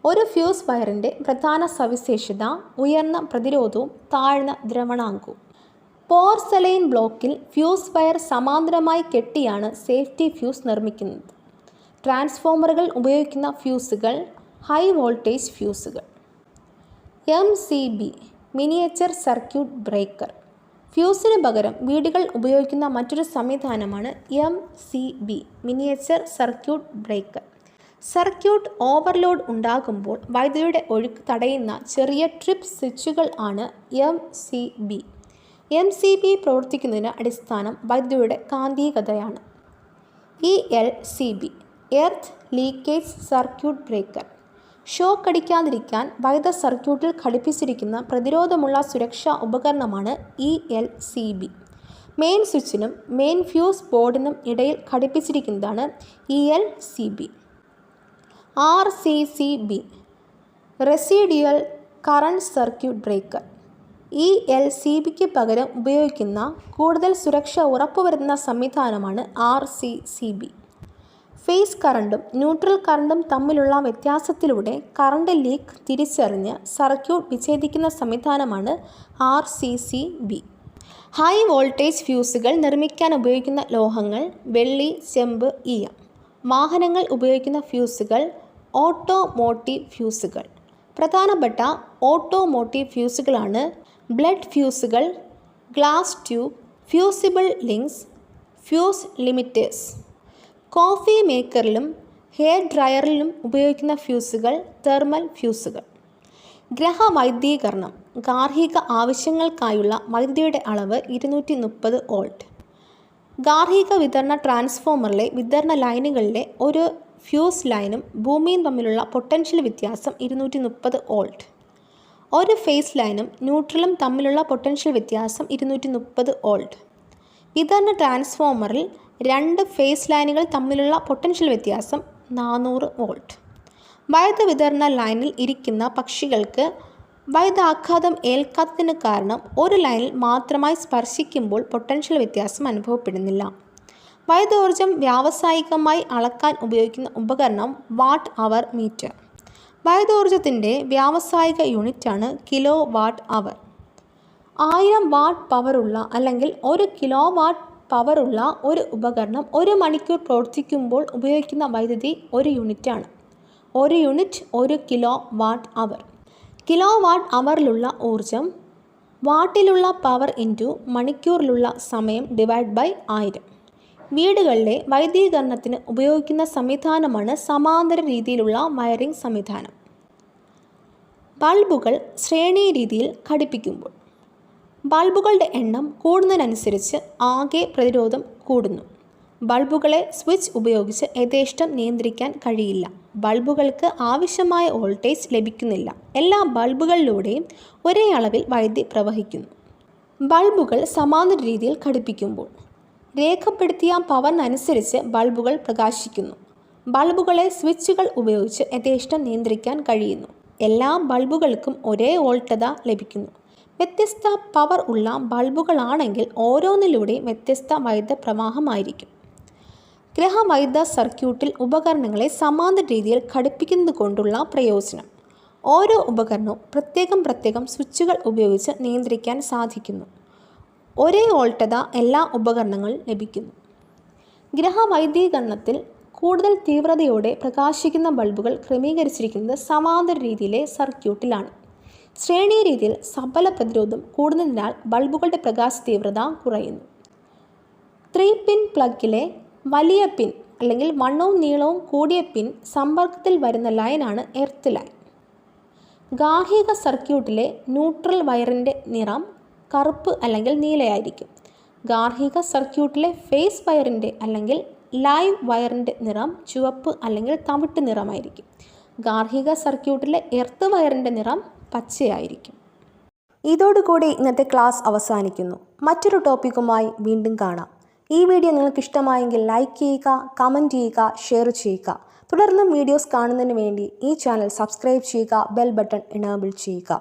ഒരു ഫ്യൂസ് വയറിൻ്റെ പ്രധാന സവിശേഷത ഉയർന്ന പ്രതിരോധവും താഴ്ന്ന ദ്രവണാങ്കവും. പോർസലൈൻ ബ്ലോക്കിൽ ഫ്യൂസ് വയർ സമാന്തരമായി കെട്ടിയാണ് സേഫ്റ്റി ഫ്യൂസ് നിർമ്മിക്കുന്നത്. ട്രാൻസ്ഫോമറുകൾ ഉപയോഗിക്കുന്ന ഫ്യൂസുകൾ ഹൈ വോൾട്ടേജ് ഫ്യൂസുകൾ. MCB miniature circuit breaker. ഫ്യൂസിന് പകരം വീടുകൾ ഉപയോഗിക്കുന്ന മറ്റൊരു സംവിധാനമാണ് MCB miniature circuit breaker. Circuit overload ഉണ്ടാകുമ്പോൾ വൈദ്യുതിയുടെ ഒഴുക്ക് തടയുന്ന ചെറിയ ട്രിപ്പ് സ്വിച്ചുകൾ ആണ് MCB. MCB പ്രവർത്തിക്കുന്നതിന് അടിസ്ഥാനം വൈദ്യുതിയുടെ കാന്തികതയാണ്. ELCB earth leakage circuit breaker. Shock അടിക്കാതിരിക്കാൻ വൈദ്യുത സർക്യൂട്ടിൽ ഘടിപ്പിച്ചിരിക്കുന്ന പ്രതിരോധമുള്ള സുരക്ഷാ ഉപകരണമാണ് ELCB. മെയിൻ സ്വിച്ചിനും മെയിൻ ഫ്യൂസ് ബോർഡിനും ഇടയിൽ ഘടിപ്പിച്ചിരിക്കുന്നതാണ് ELCB. RCCB residual current circuit breaker. ELCBക്ക് പകരം ഉപയോഗിക്കുന്ന കൂടുതൽ സുരക്ഷ ഉറപ്പുവരുത്തുന്ന സംവിധാനമാണ് RCCB. ഫേസ് കറണ്ടും ന്യൂട്രൽ കറണ്ടും തമ്മിലുള്ള വ്യത്യാസത്തിലൂടെ കറണ്ട് ലീക്ക് തിരിച്ചറിഞ്ഞ് സർക്യൂട്ട് വിച്ഛേദിക്കുന്ന സംവിധാനമാണ് RCCB. ഹൈ വോൾട്ടേജ് ഫ്യൂസുകൾ നിർമ്മിക്കാൻ ഉപയോഗിക്കുന്ന ലോഹങ്ങൾ വെള്ളി, ചെമ്പ്, ഈയം. വാഹനങ്ങൾ ഉപയോഗിക്കുന്ന ഫ്യൂസുകൾ ഓട്ടോമോട്ടീവ് ഫ്യൂസുകൾ. പ്രധാനപ്പെട്ട ഓട്ടോമോട്ടീവ് ഫ്യൂസുകളാണ് ബ്ലഡ് ഫ്യൂസുകൾ, glass tube, fusible links, fuse limiters. Coffee മേക്കറിലും ഹെയർ ഡ്രയറിലും ഉപയോഗിക്കുന്ന ഫ്യൂസുകൾ തെർമൽ ഫ്യൂസുകൾ. ഗ്രഹവൈദ്യീകരണം. ഗാർഹിക ആവശ്യങ്ങൾക്കായുള്ള വൈദ്യുതിയുടെ അളവ് 230 വോൾട്ട്. ഗാർഹിക വിതരണ ട്രാൻസ്ഫോമറിലെ വിതരണ ലൈനുകളിലെ ഒരു ഫ്യൂസ് ലൈനും ഭൂമിയും തമ്മിലുള്ള പൊട്ടൻഷ്യൽ വ്യത്യാസം 230 വോൾട്ട്. ഒരു ഫേസ് ലൈനും ന്യൂട്രലും തമ്മിലുള്ള പൊട്ടൻഷ്യൽ വ്യത്യാസം 230 വോൾട്ട്. വിതരണ ട്രാൻസ്ഫോമറിൽ 2 ഫേസ് ലൈനുകൾ തമ്മിലുള്ള പൊട്ടൻഷ്യൽ വ്യത്യാസം 400 വോൾട്ട്. വൈദ്യുത വിതരണ ലൈനിൽ ഇരിക്കുന്ന പക്ഷികൾക്ക് വൈദ്യുതാഘാതം ഏൽക്കാത്തതിന് കാരണം ഒരു ലൈനിൽ മാത്രമായി സ്പർശിക്കുമ്പോൾ പൊട്ടൻഷ്യൽ വ്യത്യാസം അനുഭവപ്പെടുന്നില്ല. വൈദ്യുതോർജ്ജം വ്യാവസായികമായി അളക്കാൻ ഉപയോഗിക്കുന്ന ഉപകരണം വാട്ട് അവർ മീറ്റർ. വൈദ്യുതോർജ്ജത്തിൻ്റെ വ്യാവസായിക യൂണിറ്റാണ് കിലോ വാട്ട് അവർ. 1000 വാട്ട് പവറുള്ള അല്ലെങ്കിൽ 1 കിലോ വാട്ട് പവറുള്ള ഒരു ഉപകരണം 1 മണിക്കൂർ പ്രവർത്തിക്കുമ്പോൾ ഉപയോഗിക്കുന്ന വൈദ്യുതി 1 യൂണിറ്റാണ്. 1 യൂണിറ്റ് 1 കിലോ വാട്ട് അവർ. കിലോ വാട്ട് അവറിലുള്ള ഊർജം വാട്ടിലുള്ള പവർ ഇൻറ്റു മണിക്കൂറിലുള്ള സമയം ഡിവൈഡ് ബൈ 1000. വീടുകളിലെ വൈദ്യുതീകരണത്തിന് ഉപയോഗിക്കുന്ന സംവിധാനമാണ് സമാന്തര രീതിയിലുള്ള വയറിംഗ് സംവിധാനം. ബൾബുകൾ ശ്രേണീ രീതിയിൽ ഘടിപ്പിക്കുമ്പോൾ ബൾബുകളുടെ എണ്ണം കൂടുന്നതിനനുസരിച്ച് ആകെ പ്രതിരോധം കൂടുന്നു. ബൾബുകളെ സ്വിച്ച് ഉപയോഗിച്ച് യഥേഷ്ടം നിയന്ത്രിക്കാൻ കഴിയില്ല. ബൾബുകൾക്ക് ആവശ്യമായ വോൾട്ടേജ് ലഭിക്കുന്നില്ല. എല്ലാ ബൾബുകളിലൂടെയും ഒരേ അളവിൽ വൈദ്യുതി പ്രവഹിക്കുന്നു. ബൾബുകൾ സമാന്തര രീതിയിൽ ഘടിപ്പിക്കുമ്പോൾ രേഖപ്പെടുത്തിയ പവറിനനുസരിച്ച് ബൾബുകൾ പ്രകാശിക്കുന്നു. ബൾബുകളെ സ്വിച്ചുകൾ ഉപയോഗിച്ച് യഥേഷ്ടം നിയന്ത്രിക്കാൻ കഴിയുന്നു. എല്ലാ ബൾബുകൾക്കും ഒരേ വോൾട്ടത ലഭിക്കുന്നു. വ്യത്യസ്ത പവർ ഉള്ള ബൾബുകളാണെങ്കിൽ ഓരോന്നിലൂടെയും വ്യത്യസ്ത വൈദ്യുത പ്രവാഹമായിരിക്കും. ഗ്രഹവൈദ്യുത സർക്യൂട്ടിൽ ഉപകരണങ്ങളെ സമാന്തര രീതിയിൽ ഘടിപ്പിക്കുന്നത് കൊണ്ടുള്ള പ്രയോജനം. ഓരോ ഉപകരണവും പ്രത്യേകം സ്വിച്ചുകൾ ഉപയോഗിച്ച് നിയന്ത്രിക്കാൻ സാധിക്കുന്നു. ഒരേ വോൾട്ടത എല്ലാ ഉപകരണങ്ങളും ലഭിക്കുന്നു. ഗ്രഹവൈദ്യുതീകരണത്തിൽ കൂടുതൽ തീവ്രതയോടെ പ്രകാശിക്കുന്ന ബൾബുകൾ ക്രമീകരിച്ചിരിക്കുന്നത് സമാന്തര രീതിയിലെ സർക്യൂട്ടിലാണ്. ശ്രേണീ രീതിയിൽ സബല പ്രതിരോധം കൂടുന്നതിനാൽ ബൾബുകളുടെ പ്രകാശ തീവ്രത കുറയുന്നു. 3-പിൻ പ്ലഗിലെ വലിയ പിൻ അല്ലെങ്കിൽ വണ്ണവും നീളവും കൂടിയ പിൻ സമ്പർക്കത്തിൽ വരുന്ന ലൈനാണ് എർത്ത് ലൈൻ. ഗാർഹിക സർക്യൂട്ടിലെ ന്യൂട്രൽ വയറിൻ്റെ നിറം കറുപ്പ് അല്ലെങ്കിൽ നീലയായിരിക്കും. ഗാർഹിക സർക്യൂട്ടിലെ ഫേസ് വയറിൻ്റെ അല്ലെങ്കിൽ ലൈവ് വയറിൻ്റെ നിറം ചുവപ്പ് അല്ലെങ്കിൽ തവിട്ട് നിറമായിരിക്കും. ഗാർഹിക സർക്യൂട്ടിലെ എർത്ത് വയറിൻ്റെ നിറം പച്ചയായിരിക്കും. ഇതോടുകൂടി ഇന്നത്തെ ക്ലാസ് അവസാനിക്കുന്നു. മറ്റൊരു ടോപ്പിക്കുമായി വീണ്ടും കാണാം. ഈ വീഡിയോ നിങ്ങൾക്ക് ഇഷ്ടമായെങ്കിൽ ലൈക്ക് ചെയ്യുക, കമൻറ്റ് ചെയ്യുക, ഷെയർ ചെയ്യുക. തുടർന്നും വീഡിയോസ് കാണുന്നതിന് വേണ്ടി ഈ ചാനൽ സബ്സ്ക്രൈബ് ചെയ്യുക, ബെൽ ബട്ടൺ എനേബിൾ ചെയ്യുക.